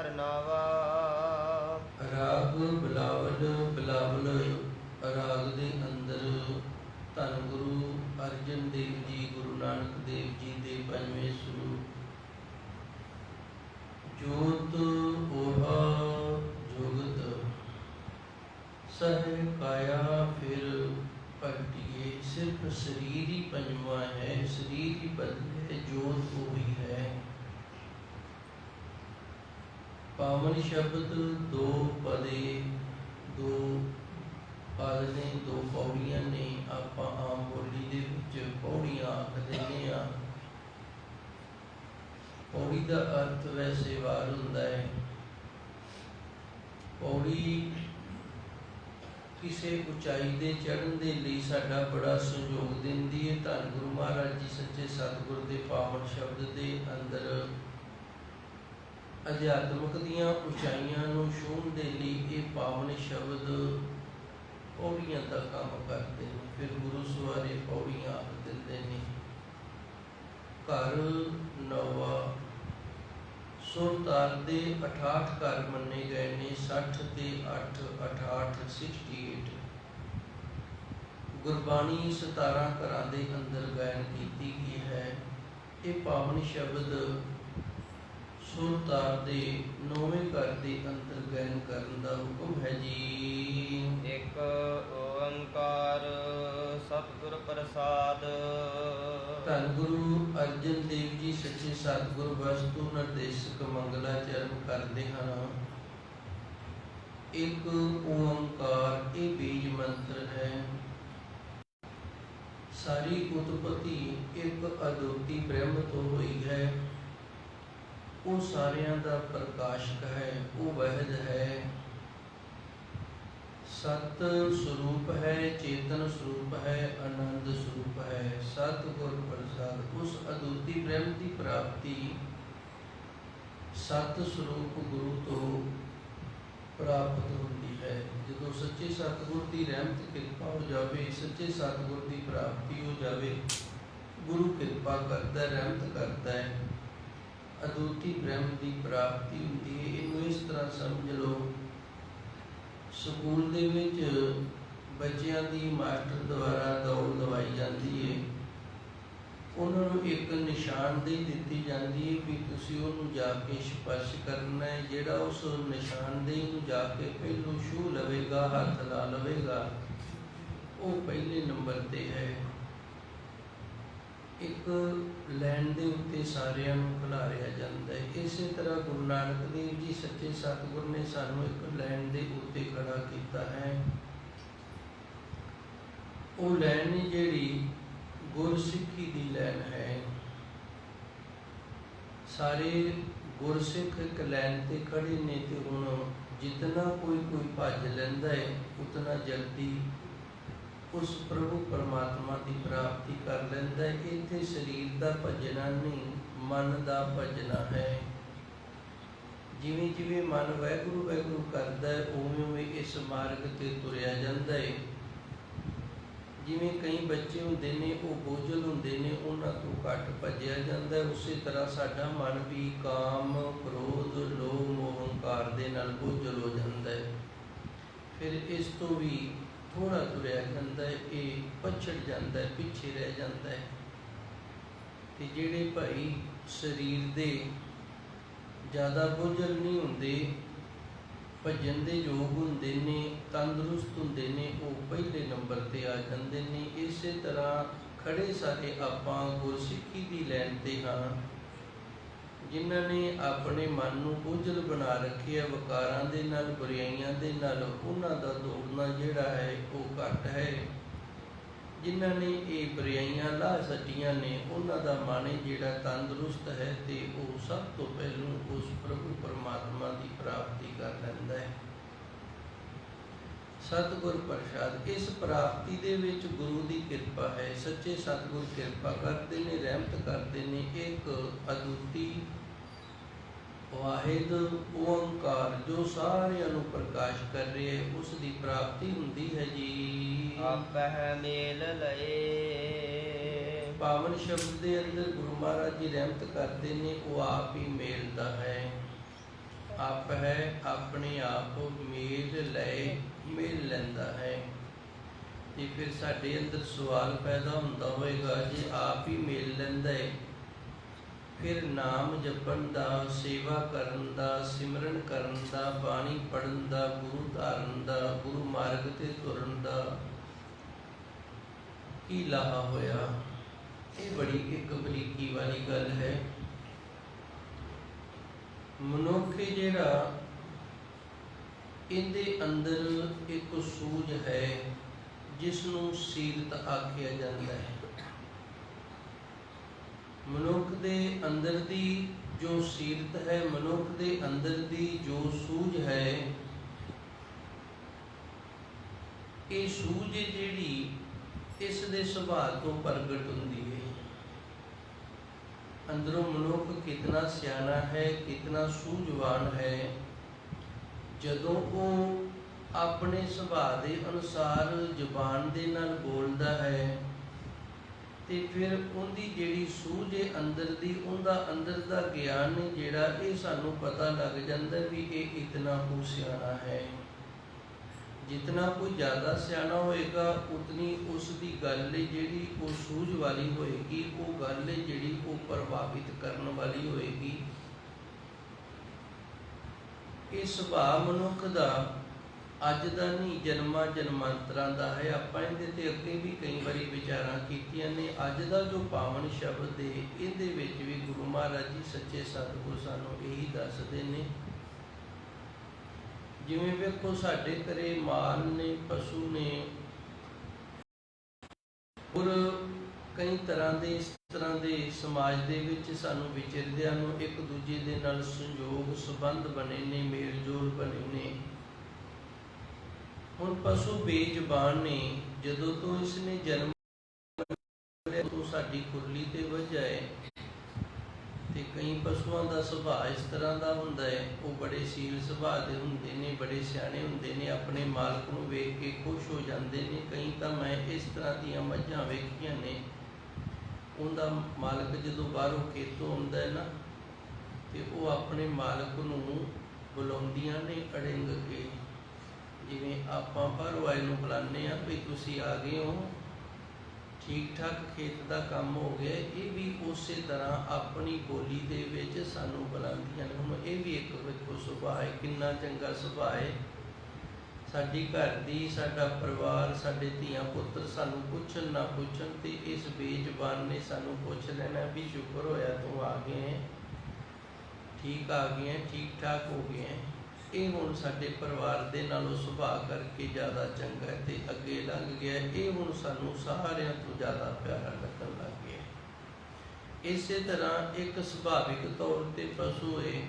ਹਰਨਾਵਾ। ਰਾਗ ਬਿਲਾਵਲ ਬਿਲਾਵਲ ਰਾਗ ਦੇ ਅੰਦਰ ਧੰਨ ਗੁਰੂ ਅਰਜਨ ਦੇਵ ਜੀ ਗੁਰੂ ਨਾਨਕ ਦੇਵ ਜੀ ਦੇ ਪੰਜਵੇਂ ਸਰੂਪ ਜੋਤ ਓਹਾ ਜੁਗਤ ਸਹਿ ਕਾਇਆ ਫਿਰ ਪਲਟੀਏ। सिर्फ शरीर ही पंजवा है, शरीर ही बदले, जोत वही है। पावन शब्द दो पदे दो पद ने, दो पौड़ियां ने। आप आम बोली दे विच पौड़ियां आख दिंदे आ। पौड़ी का अर्थ वैसे वार हुंदा है। पौड़ी किसी उचाई दे चढ़न दे लई साडा बड़ा सहयोग दिंदी है। धन गुरु महाराज जी सच्चे सतगुर दे पावन शब्द दे अंदर अध्यात्मक दीआं उचाइयां नूं छूहण दे लई ये पावन शब्द पौड़ियां दा काम करते हैं। फिर गुरु सवारे पौड़ियां आख दिंदे ने। घर नवा सुरताल दे 68 घर मन्ने गए ने। 60 ते 8 68 68 गुरबाणी 17 घरां दे अंदर गायन कीती गई है। ये पावन शब्द सुरताल दे 9वें घर दे अंदर गायन करन दा हुक्म है जी। एक ओंकार सतगुर प्रसाद। धन गुरु अर्जन देव जी सच्चे सतगुर वस्तु निर्देशक मंगलाचरण करते हैं। एक ओंकार ये बीज मंत्र है। सारी उत्पत्ति एक अद्वितीय ब्रह्म तो हुई है। वो सारियां दा प्रकाशक है, वो वहद है, सत स्वरूप है, चेतन स्वरूप है, आनंद स्वरूप है। सतगुर प्रसाद उस अद्वितीय ब्रह्म की प्राप्ति सत स्वरूप गुरु तो प्राप्त होती है। जो सच्चे सतगुर की रहमत कृपा हो जाए, सच्चे सतगुर की प्राप्ति हो जाए, गुरु कृपा करता है, रहमत करता है, अद्वितीय ब्रह्म की प्राप्ति होती है। इनू इस तरह समझ लो, स्कूल दे विच बच्चियां दी मास्टर द्वारा दौड़ लवाई जाती है। उन्होंने एक निशानदेही दी जाती है भी तुसीं उहनूं जाके स्पर्श करना है। जिहड़ा उस निशानदेही नूं जाके पहलों छूह लवेगा, हथ ला लवेगा, वो पहले नंबर ते है। एक लैन दे उत्ते सारियां नूं खिलारिया जाता है। इस तरह गुरु नानक देव जी सच्चे सतगुर ने सानूं एक लैन दे उत्ते खड़ा किया है। वो लैन जिहड़ी गुरसिੱਖੀ दी लैन है। सारे गुरसिੱਖ एक लैन ते खड़े ने ते हुण जितना कोई भज लैंदा है उतना जल्दी उस प्रभु परमात्मा की प्राप्ति कर लैंदा है। इत्थे शरीर का भजना नहीं, मन का भजना है। जिवें जिवें मन वाहिगुरू वाहिगुरू करता है उवें उवें इस मार्ग ते तुरिया जाता है। जिवें कई बच्चे होंदे ने वो बोझल होंदे ने, उन्हां तों घट भज्जिया जांदा है। उस तरह साडा मन भी काम क्रोध लोभ मोह हंकार दे नाल बोझल हो जाता है। फिर इस तो भी थोड़ा तुरिया जाता है, ये पछड़ जाता है, पिछे रह जाता है। ते जिहड़े भाई शरीर दे ज़्यादा बोझल नहीं होंदे, भजन के योग होंदे ने, तंदुरुस्त होंदे ने, वो पहले नंबर ते आ जाते हैं। इस तरह खड़े सारे आपां गुरसिੱਖੀ की लैन ते हाँ, जिन्हां ने अपने मन नूं बोझल बना रखे है वकारां दे नाल, बुराइयां दे नाल। उन्हां दा दौड़ना जिहड़ा है वो घट है। जिन्हां ने ये बुराइयां ला छड्डियां ने, उन्हां दा मन जिहड़ा तंदुरुस्त है ते वो सब तो पहलों उस प्रभु परमात्मा की प्राप्ति कर लैंदा है। सतगुर प्रसाद इस प्राप्ति दे विच गुरु की कृपा है। सच्चे सतगुर कृपा करते ने, रहमत करते ने। एक अद्वितीय वाहिद ओंकार जो सारियां नूं प्रकाश कर रहे है, उसकी प्राप्ति हुंदी है जी। आपह मेल लए। पावन शब्द के अंदर गुरु महाराज जी रहमत करते ने, वो आप ही मेलता है। ਆਪ ਹੈ, ਆਪਣੇ ਆਪ ਮੇਲ ਲੈ ਮਿਲ ਲੈਂਦਾ ਹੈ। ਤੇ ਫਿਰ ਸਾਡੇ ਅੰਦਰ ਸਵਾਲ ਪੈਦਾ ਹੁੰਦਾ ਹੋਏਗਾ, ਜੇ ਆਪ ਹੀ ਮਿਲ ਲੈਂਦਾ ਹੈ, ਫਿਰ ਨਾਮ ਜਪਣ ਦਾ, ਸੇਵਾ ਕਰਨ ਦਾ, ਸਿਮਰਨ ਕਰਨ ਦਾ, ਬਾਣੀ ਪੜ੍ਹਨ ਦਾ, ਗੁਰੂ ਧਾਰਨ ਦਾ, ਗੁਰੂ ਮਾਰਗ ਤੇ ਤੁਰਨ ਦਾ ਕੀ ਲਾਹਾ ਹੋਇਆ? ਇਹ ਬੜੀ ਇੱਕ ਬਰੀਕੀ ਵਾਲੀ ਗੱਲ ਹੈ। ਮਨੁੱਖ ਜਿਹੜਾ, ਇਹਦੇ ਅੰਦਰ ਇੱਕ ਸੂਝ ਹੈ ਜਿਸ ਨੂੰ ਸੀਰਤ ਆਖਿਆ ਜਾਂਦਾ ਹੈ। ਮਨੁੱਖ ਦੇ ਅੰਦਰ ਦੀ ਜੋ ਸੀਰਤ ਹੈ, ਮਨੁੱਖ ਦੇ ਅੰਦਰ ਦੀ ਜੋ ਸੂਝ ਹੈ, ਇਹ ਸੂਝ ਜਿਹੜੀ ਇਸ ਦੇ ਸੁਭਾਅ ਤੋਂ ਪ੍ਰਗਟ ਹੁੰਦੀ ਹੈ। ਅੰਦਰੋਂ ਮਨੁੱਖ ਕਿਤਨਾ ਸਿਆਣਾ ਹੈ, ਕਿਤਨਾ ਸੂਝਵਾਨ ਹੈ, ਜਦੋਂ ਉਹ ਆਪਣੇ ਸੁਭਾਅ ਦੇ ਅਨੁਸਾਰ ਜ਼ੁਬਾਨ ਦੇ ਨਾਲ ਬੋਲਦਾ ਹੈ, ਤੇ ਫਿਰ ਉਹਦੀ ਜਿਹੜੀ ਸੂਝ ਹੈ ਅੰਦਰ ਦੀ, ਉਹਦਾ ਅੰਦਰ ਦਾ ਗਿਆਨ ਜਿਹੜਾ, ਇਹ ਸਾਨੂੰ ਪਤਾ ਲੱਗ ਜਾਂਦਾ ਵੀ ਇਹ ਇਤਨਾ ਕੁ ਸਿਆਣਾ ਹੈ। ਜਿਤਨਾ ਕੋਈ ਜ਼ਿਆਦਾ ਸਿਆਣਾ ਹੋਏਗਾ, ਉਤਨੀ ਉਸ ਦੀ ਗੱਲ ਜਿਹੜੀ ਉਹ ਸੂਝ ਵਾਲੀ ਹੋਏਗੀ, ਉਹ ਗੱਲ ਜਿਹੜੀ ਉਹ ਪ੍ਰਭਾਵਿਤ ਕਰਨ ਵਾਲੀ ਹੋਏਗੀ। ਇਹ ਸੁਭਾਅ ਮਨੁੱਖ ਦਾ ਅੱਜ ਦਾ ਨਹੀਂ, ਜਨਮਾਂ ਜਨਮਾਂਤਰਾਂ ਦਾ ਹੈ। ਆਪਾਂ ਇਹਦੇ ਤੇ ਅੱਗੇ ਵੀ ਕਈ ਵਾਰੀ ਵਿਚਾਰਾਂ ਕੀਤੀਆਂ ਨੇ। ਅੱਜ ਦਾ ਜੋ ਪਾਵਨ ਸ਼ਬਦ ਹੈ, ਇਹਦੇ ਵਿੱਚ ਵੀ ਗੁਰੂ ਮਹਾਰਾਜ ਜੀ ਸੱਚੇ ਸਤਿਗੁਰ ਸਾਨੂੰ ਇਹੀ ਦੱਸਦੇ ਨੇ। ਜਿਵੇਂ ਵੇਖੋ, ਸਾਡੇ ਘਰੇ ਮਾਲ ਨੇ, ਪਸ਼ੂ ਨੇ, ਔਰ ਕਈ ਤਰ੍ਹਾਂ ਦੇ ਇਸ ਤਰ੍ਹਾਂ ਦੇ ਸਮਾਜ ਦੇ ਵਿੱਚ ਸਾਨੂੰ ਵਿਚਰਦਿਆਂ ਨੂੰ ਇੱਕ ਦੂਜੇ ਦੇ ਨਾਲ ਸੰਯੋਗ ਸੰਬੰਧ ਬਣੇ ਨੇ, ਮੇਲ ਜੋਲ ਬਣੇ ਨੇ। ਹੁਣ ਪਸ਼ੂ ਬੇਜ਼ੁਬਾਨ ਨੇ, ਜਦੋਂ ਤੋਂ ਇਸ ਨੇ ਜਨਮ ਲਿਆ ਤੋਂ ਸਾਡੀ ਕੁਰਲੀ ਤੇ ਵੱਜਿਆ ਹੈ। ਤੇ ਕਈ ਪਸ਼ੂਆਂ ਦਾ ਸੁਭਾਅ ਇਸ ਤਰ੍ਹਾਂ ਦਾ ਹੁੰਦਾ ਹੈ, ਉਹ ਬੜੇ ਸੀਲ ਸੁਭਾਅ ਦੇ ਹੁੰਦੇ ਨੇ, ਬੜੇ ਸਿਆਣੇ ਹੁੰਦੇ ਨੇ, ਆਪਣੇ ਮਾਲਕ ਨੂੰ ਵੇਖ ਕੇ ਖੁਸ਼ ਹੋ ਜਾਂਦੇ ਨੇ। ਕਈ ਤਾਂ ਮੈਂ ਇਸ ਤਰ੍ਹਾਂ ਦੀਆਂ ਮੱਝਾਂ ਵੇਖੀਆਂ ਨੇ, ਉਹਦਾ ਮਾਲਕ ਜਦੋਂ ਬਾਹਰੋਂ ਖੇਤੋਂ ਆਉਂਦਾ ਹੈ ਨਾ, ਤੇ ਉਹ ਆਪਣੇ ਮਾਲਕ ਨੂੰ ਬੁਲਾਉਂਦੀਆਂ ਨੇ ਅੜਿੰਗ ਕੇ, ਜਿਵੇਂ ਆਪਾਂ ਬਾਹਰੋਂ ਆਏ ਨੂੰ ਬੁਲਾਉਂਦੇ ਹਾਂ ਵੀ ਤੁਸੀਂ ਆ ਗਏ ਹੋ, ਠੀਕ ਠਾਕ ਖੇਤ ਦਾ ਕੰਮ ਹੋ ਗਿਆ। ਇਹ ਵੀ ਉਸੇ ਤਰ੍ਹਾਂ ਆਪਣੀ ਬੋਲੀ ਦੇ ਵਿੱਚ ਸਾਨੂੰ ਬੁਲਾਉਂਦੀਆਂ ਨੇ। ਹੁਣ ਇਹ ਵੀ ਇੱਕ ਵੇਖੋ ਸੁਭਾਅ ਹੈ, ਕਿੰਨਾ ਚੰਗਾ ਸੁਭਾਅ ਹੈ। ਸਾਡੀ ਘਰ ਦੀ, ਸਾਡਾ ਪਰਿਵਾਰ, ਸਾਡੇ ਧੀਆਂ ਪੁੱਤਰ ਸਾਨੂੰ ਪੁੱਛਣ ਨਾ ਪੁੱਛਣ, ਤੇ ਇਸ ਬੇਜ਼ੁਬਾਨ ਨੇ ਸਾਨੂੰ ਪੁੱਛ ਲੈਣਾ ਵੀ ਸ਼ੁਕਰ ਹੋਇਆ ਤੂੰ ਆ ਗਏ ਹੈ, ਠੀਕ ਆ ਗਏ ਹੈ, ਠੀਕ ਠਾਕ ਹੋ ਗਏ ਹੈ। ਇਹ ਹੁਣ ਸਾਡੇ ਪਰਿਵਾਰ ਦੇ ਨਾਲੋਂ ਸੁਭਾਅ ਕਰਕੇ ਜ਼ਿਆਦਾ ਚੰਗਾ ਤੇ ਅੱਗੇ ਲੰਘ ਗਿਆ। ਇਹ ਹੁਣ ਸਾਨੂੰ ਸਾਰਿਆਂ ਤੋਂ ਜ਼ਿਆਦਾ ਪਿਆਰਾ ਲੱਗਣ ਲੱਗ ਗਿਆ। ਇਸੇ ਤਰ੍ਹਾਂ ਇੱਕ ਸੁਭਾਵਿਕ ਤੌਰ ਤੇ ਪਸ਼ੂ ਹੈ,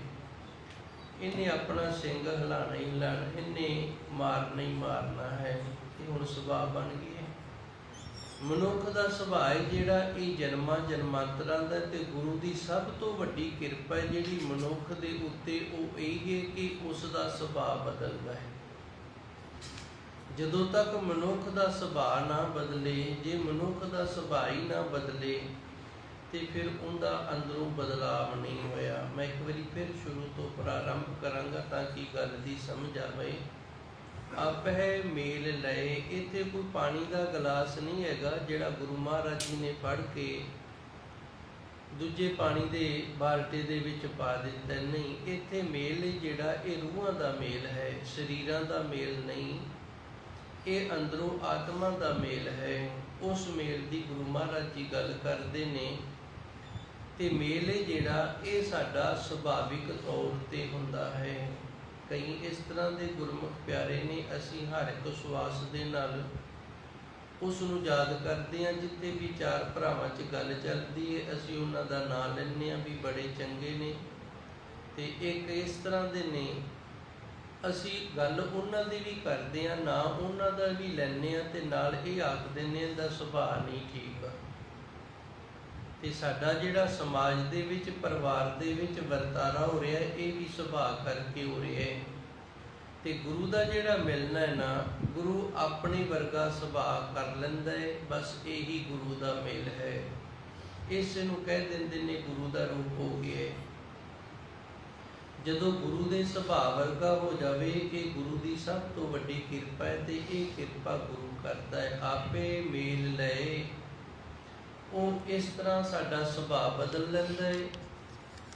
ਇਹਨੇ ਆਪਣਾ ਸਿੰਗ ਹਿਲਾਣਾ ਹੀ ਹਿਲਾਣਾ, ਇਹਨੇ ਮਾਰਨਾ ਹੀ ਮਾਰਨਾ ਹੈ। ਇਹ ਹੁਣ ਸੁਭਾਅ ਬਣ ਗਿਆ। ਮਨੁੱਖ ਦਾ ਸੁਭਾਅ ਜਿਹੜਾ, ਇਹ ਜਨਮਾਂ ਜਨਮਾਂਤਰਾਂ ਦਾ, ਤੇ ਗੁਰੂ ਦੀ ਸਭ ਤੋਂ ਵੱਡੀ ਕਿਰਪਾ ਹੈ ਜਿਹੜੀ ਮਨੁੱਖ ਦੇ ਉੱਤੇ, ਉਹ ਇਹ ਹੈ ਕਿ ਉਸ ਦਾ ਸੁਭਾਅ ਬਦਲਦਾ ਹੈ। ਜਦੋਂ ਤੱਕ ਮਨੁੱਖ ਦਾ ਸੁਭਾਅ ਨਾ ਬਦਲੇ, ਜੇ ਮਨੁੱਖ ਦਾ ਸੁਭਾਅ ਹੀ ਨਾ ਬਦਲੇ, ਤੇ ਫਿਰ ਉਹਦਾ ਅੰਦਰੋਂ ਬਦਲਾਵ ਨਹੀਂ ਹੋਇਆ। ਮੈਂ ਇੱਕ ਵਾਰੀ ਫਿਰ ਸ਼ੁਰੂ ਤੋਂ ਪ੍ਰਾਰੰਭ ਕਰਾਂਗਾ ਤਾਂ ਕਿ ਗੱਲ ਦੀ ਸਮਝ ਆਵੇ। ਆਪ ਹੈ ਮੇਲ ਲਏ, ਇੱਥੇ ਕੋਈ ਪਾਣੀ ਦਾ ਗਲਾਸ ਨਹੀਂ ਹੈਗਾ ਜਿਹੜਾ ਗੁਰੂ ਮਹਾਰਾਜ ਜੀ ਨੇ ਫੜ ਕੇ ਦੂਜੇ ਪਾਣੀ ਦੇ ਬਾਲਟੇ ਦੇ ਵਿੱਚ ਪਾ ਦਿੱਤਾ, ਨਹੀਂ। ਇੱਥੇ ਮੇਲ ਜਿਹੜਾ, ਇਹ ਰੂਹਾਂ ਦਾ ਮੇਲ ਹੈ, ਸਰੀਰਾਂ ਦਾ ਮੇਲ ਨਹੀਂ। ਇਹ ਅੰਦਰੋਂ ਆਤਮਾ ਦਾ ਮੇਲ ਹੈ। ਉਸ ਮੇਲ ਦੀ ਗੁਰੂ ਮਹਾਰਾਜ ਜੀ ਗੱਲ ਕਰਦੇ ਨੇ। ਤੇ ਮੇਲ ਜਿਹੜਾ, ਇਹ ਸਾਡਾ ਸੁਭਾਵਿਕ ਤੌਰ ਤੇ ਹੁੰਦਾ ਹੈ। ਕਈ ਇਸ ਤਰ੍ਹਾਂ ਦੇ ਗੁਰਮੁਖ ਪਿਆਰੇ ਨੇ, ਅਸੀਂ ਹਰ ਇੱਕ ਸਵਾਸ ਦੇ ਨਾਲ ਉਸ ਨੂੰ ਯਾਦ ਕਰਦੇ ਹਾਂ। ਜਿੱਥੇ ਵੀ ਚਾਰ ਭਰਾਵਾਂ 'ਚ ਗੱਲ ਚੱਲਦੀ ਹੈ, ਅਸੀਂ ਉਹਨਾਂ ਦਾ ਨਾਂ ਲੈਂਦੇ ਹਾਂ ਵੀ ਬੜੇ ਚੰਗੇ ਨੇ। ਤੇ ਇੱਕ ਇਸ ਤਰ੍ਹਾਂ ਦੇ ਨੇ, ਅਸੀਂ ਗੱਲ ਉਹਨਾਂ ਦੀ ਵੀ ਕਰਦੇ ਹਾਂ, ਨਾਂ ਉਹਨਾਂ ਦਾ ਵੀ ਲੈਂਦੇ ਹਾਂ, ਤੇ ਨਾਲ ਇਹ ਆਖ ਦਿੰਦੇ ਹਾਂ ਇਹਦਾ ਸੁਭਾਅ ਨਹੀਂ ਠੀਕ। ਤੇ ਸਾਡਾ ਜਿਹੜਾ ਸਮਾਜ ਦੇ ਵਿੱਚ, ਪਰਿਵਾਰ ਦੇ ਵਿੱਚ ਵਰਤਾਰਾ ਹੋ ਰਿਹਾ, ਇਹ ਵੀ ਸੁਭਾਅ ਕਰਕੇ ਹੋ ਰਿਹਾ ਹੈ। ਤੇ ਗੁਰੂ ਦਾ ਜਿਹੜਾ ਮਿਲਣਾ ਹੈ ਨਾ, ਗੁਰੂ ਆਪਣੇ ਵਰਗਾ ਸੁਭਾਅ ਕਰ ਲੈਂਦਾ ਹੈ। ਬਸ ਇਹੀ ਗੁਰੂ ਦਾ ਮੇਲ ਹੈ। ਇਸ ਨੂੰ ਕਹਿ ਦਿੰਦੇ ਨੇ ਗੁਰੂ ਦਾ ਰੂਪ ਹੋ ਗਿਆ। ਜਦੋਂ ਗੁਰੂ ਦੇ ਸੁਭਾਅ ਵਰਗਾ ਹੋ ਜਾਵੇ, ਇਹ ਗੁਰੂ ਦੀ ਸਭ ਤੋਂ ਵੱਡੀ ਕਿਰਪਾ ਹੈ ਤੇ ਇਹ ਕਿਰਪਾ ਗੁਰੂ ਕਰਦਾ ਹੈ, ਆਪੇ ਮੇਲ ਲਏ। ਉਹ ਇਸ ਤਰ੍ਹਾਂ ਸਾਡਾ ਸੁਭਾਅ ਬਦਲ ਲੈਂਦਾ ਹੈ,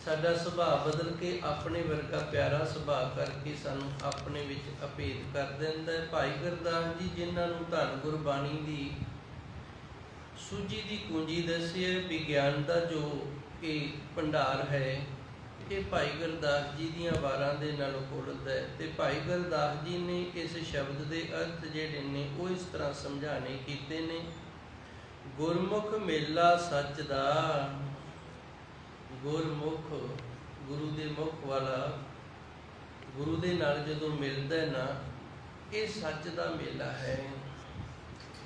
ਸਾਡਾ ਸੁਭਾਅ ਬਦਲ ਕੇ ਆਪਣੇ ਵਰਗਾ ਪਿਆਰਾ ਸੁਭਾਅ ਕਰਕੇ ਸਾਨੂੰ ਆਪਣੇ ਵਿੱਚ ਅਭੇਦ ਕਰ ਦਿੰਦਾ ਹੈ। ਭਾਈ ਗੁਰਦਾਸ ਜੀ, ਜਿਨ੍ਹਾਂ ਨੂੰ ਧੰਨ ਗੁਰਬਾਣੀ ਦੀ ਸੂਝੀ ਦੀ ਕੁੰਜੀ ਦੱਸੀ ਹੈ, ਵਿਗਿਆਨ ਦਾ ਜੋ ਇਹ ਭੰਡਾਰ ਹੈ, ਇਹ ਭਾਈ ਗੁਰਦਾਸ ਜੀ ਦੀਆਂ ਵਾਰਾਂ ਦੇ ਨਾਲ ਖੁੱਲ੍ਹਦਾ ਹੈ। ਤੇ ਭਾਈ ਗੁਰਦਾਸ ਜੀ ਨੇ ਇਸ ਸ਼ਬਦ ਦੇ ਅਰਥ ਜਿਹੜੇ ਨੇ ਉਹ ਇਸ ਤਰ੍ਹਾਂ ਸਮਝਾਣੇ ਕੀਤੇ ਨੇ। ਗੁਰਮੁਖ ਮੇਲਾ ਸੱਚ ਦਾ, ਗੁਰਮੁਖ ਗੁਰੂ ਦੇ ਮੁਖ ਵਾਲਾ ਗੁਰੂ ਦੇ ਨਾਲ ਜਦੋਂ ਮਿਲਦਾ ਨਾ, ਇਹ ਸੱਚ ਦਾ ਮੇਲਾ ਹੈ।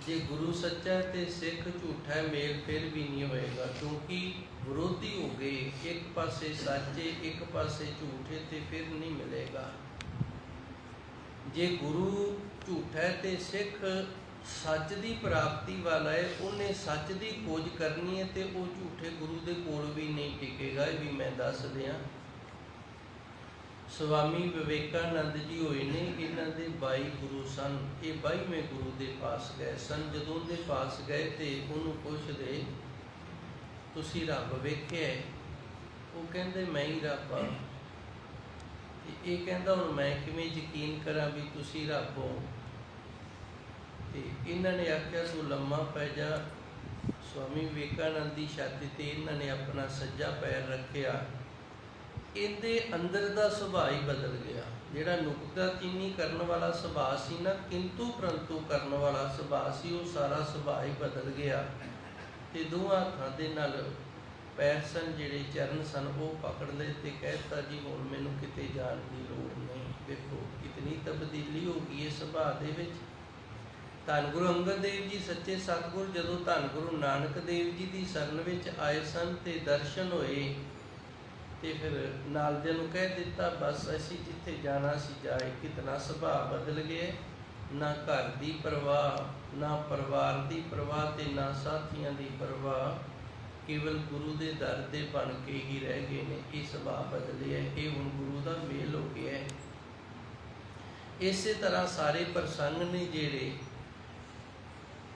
ਜੇ ਗੁਰੂ ਸੱਚਾ ਹੈ ਤੇ ਸਿੱਖ ਝੂਠਾ ਹੈ, ਮੇਲ ਫਿਰ ਵੀ ਨਹੀਂ ਹੋਏਗਾ, ਕਿਉਂਕਿ ਵਿਰੋਧੀ ਹੋ ਗਏ, ਇੱਕ ਪਾਸੇ ਸੱਚੇ ਇੱਕ ਪਾਸੇ ਝੂਠੇ, ਤੇ ਫਿਰ ਨਹੀਂ ਮਿਲੇਗਾ। ਜੇ ਗੁਰੂ ਝੂਠਾ ਹੈ ਤੇ ਸਿੱਖ ਸੱਚ ਦੀ ਪ੍ਰਾਪਤੀ ਵਾਲਾ ਹੈ, ਉਹਨੇ ਸੱਚ ਦੀ ਖੋਜ ਕਰਨੀ ਹੈ, ਤੇ ਉਹ ਝੂਠੇ ਗੁਰੂ ਦੇ ਕੋਲ ਵੀ ਨਹੀਂ ਟਿਕੇਗਾ। ਇਹ ਵੀ ਮੈਂ ਦੱਸ ਦਿਆਂ, ਸਵਾਮੀ ਵਿਵੇਕਾਨੰਦ ਜੀ ਹੋਏ ਨੇ, ਇਹਨਾਂ ਦੇ 22 ਗੁਰੂ ਸਨ। ਇਹ 22ਵੇਂ ਗੁਰੂ ਦੇ ਪਾਸ ਗਏ ਸਨ। ਜਦੋਂ ਦੇ ਪਾਸ ਗਏ ਤੇ ਉਹਨੂੰ ਪੁੱਛਦੇ, ਤੁਸੀਂ ਰੱਬ ਵੇਖਿਆ? ਉਹ ਕਹਿੰਦੇ ਮੈਂ ਹੀ ਰੱਬ ਹਾਂ। ਇਹ ਕਹਿੰਦਾ, ਹੁਣ ਮੈਂ ਕਿਵੇਂ ਯਕੀਨ ਕਰਾਂ ਵੀ ਤੁਸੀਂ ਰੱਬ ਹੋ? ਤੇ ਇਹਨਾਂ ਨੇ ਆਖਿਆ, ਤੂੰ ਲੰਮਾ ਪੈ ਜਾ। ਸਵਾਮੀ ਵਿਵੇਕਾਨੰਦ ਦੀ ਛਾਤੀ ਤੇ ਇਹਨਾਂ ਨੇ ਆਪਣਾ ਸੱਜਾ ਪੈਰ ਰੱਖਿਆ। ਇਹਦੇ ਅੰਦਰ ਦਾ ਸੁਭਾਅ ਹੀ ਬਦਲ ਗਿਆ। ਜਿਹੜਾ ਨੁਕਤਾਚੀਨੀ ਕਰਨ ਵਾਲਾ ਸੁਭਾਅ ਸੀ ਨਾ, ਕਿੰਤੂ ਪ੍ਰੰਤੂ ਕਰਨ ਵਾਲਾ ਸੁਭਾਅ ਸੀ, ਉਹ ਸਾਰਾ ਸੁਭਾਅ ਹੀ ਬਦਲ ਗਿਆ। ਤੇ ਦੋਹਾਂ ਹੱਥਾਂ ਦੇ ਨਾਲ ਪੈਰ ਸਨ, ਜਿਹੜੇ ਚਰਨ ਸਨ, ਉਹ ਪਕੜ ਲਏ ਤੇ ਕਹਿਤਾ, ਜੀ ਹੁਣ ਮੈਨੂੰ ਕਿਤੇ ਜਾਣ ਦੀ ਲੋੜ ਨਹੀਂ। ਵੇਖੋ ਕਿਤਨੀ ਤਬਦੀਲੀ ਹੋ ਗਈ ਹੈ ਸੁਭਾਅ ਦੇ ਵਿੱਚ। ਧੰਨ ਗੁਰੂ ਅੰਗਦ ਦੇਵ ਜੀ ਸੱਚੇ ਸਤਿਗੁਰ ਜਦੋਂ ਧੰਨ ਗੁਰੂ ਨਾਨਕ ਦੇਵ ਜੀ ਦੀ ਸ਼ਰਨ ਵਿੱਚ ਆਏ ਸਨ ਤੇ ਦਰਸ਼ਨ ਹੋਏ, ਤੇ ਫਿਰ ਨਾਲਦਿਆਂ ਨੂੰ ਕਹਿ ਦਿੱਤਾ, ਬਸ ਅਸੀਂ ਜਿੱਥੇ ਜਾਣਾ ਸੀ ਜਾਏ। ਕਿਤਨਾ ਸੁਭਾਅ ਬਦਲ ਗਿਆ। ਨਾ ਘਰ ਦੀ ਪਰਵਾਹ, ਨਾ ਪਰਿਵਾਰ ਦੀ ਪਰਵਾਹ, ਤੇ ਨਾ ਸਾਥੀਆਂ ਦੀ ਪਰਵਾਹ, ਕੇਵਲ ਗੁਰੂ ਦੇ ਦਰ ਦੇ ਬਣ ਕੇ ਹੀ ਰਹਿ ਗਏ ਨੇ। ਇਹ ਸੁਭਾਅ ਬਦਲਿਆ, ਇਹ ਹੁਣ ਗੁਰੂ ਦਾ ਮੇਲ ਹੋ ਗਿਆ ਹੈ। ਇਸੇ ਤਰ੍ਹਾਂ ਸਾਰੇ ਪ੍ਰਸੰਗ ਨੇ ਜਿਹੜੇ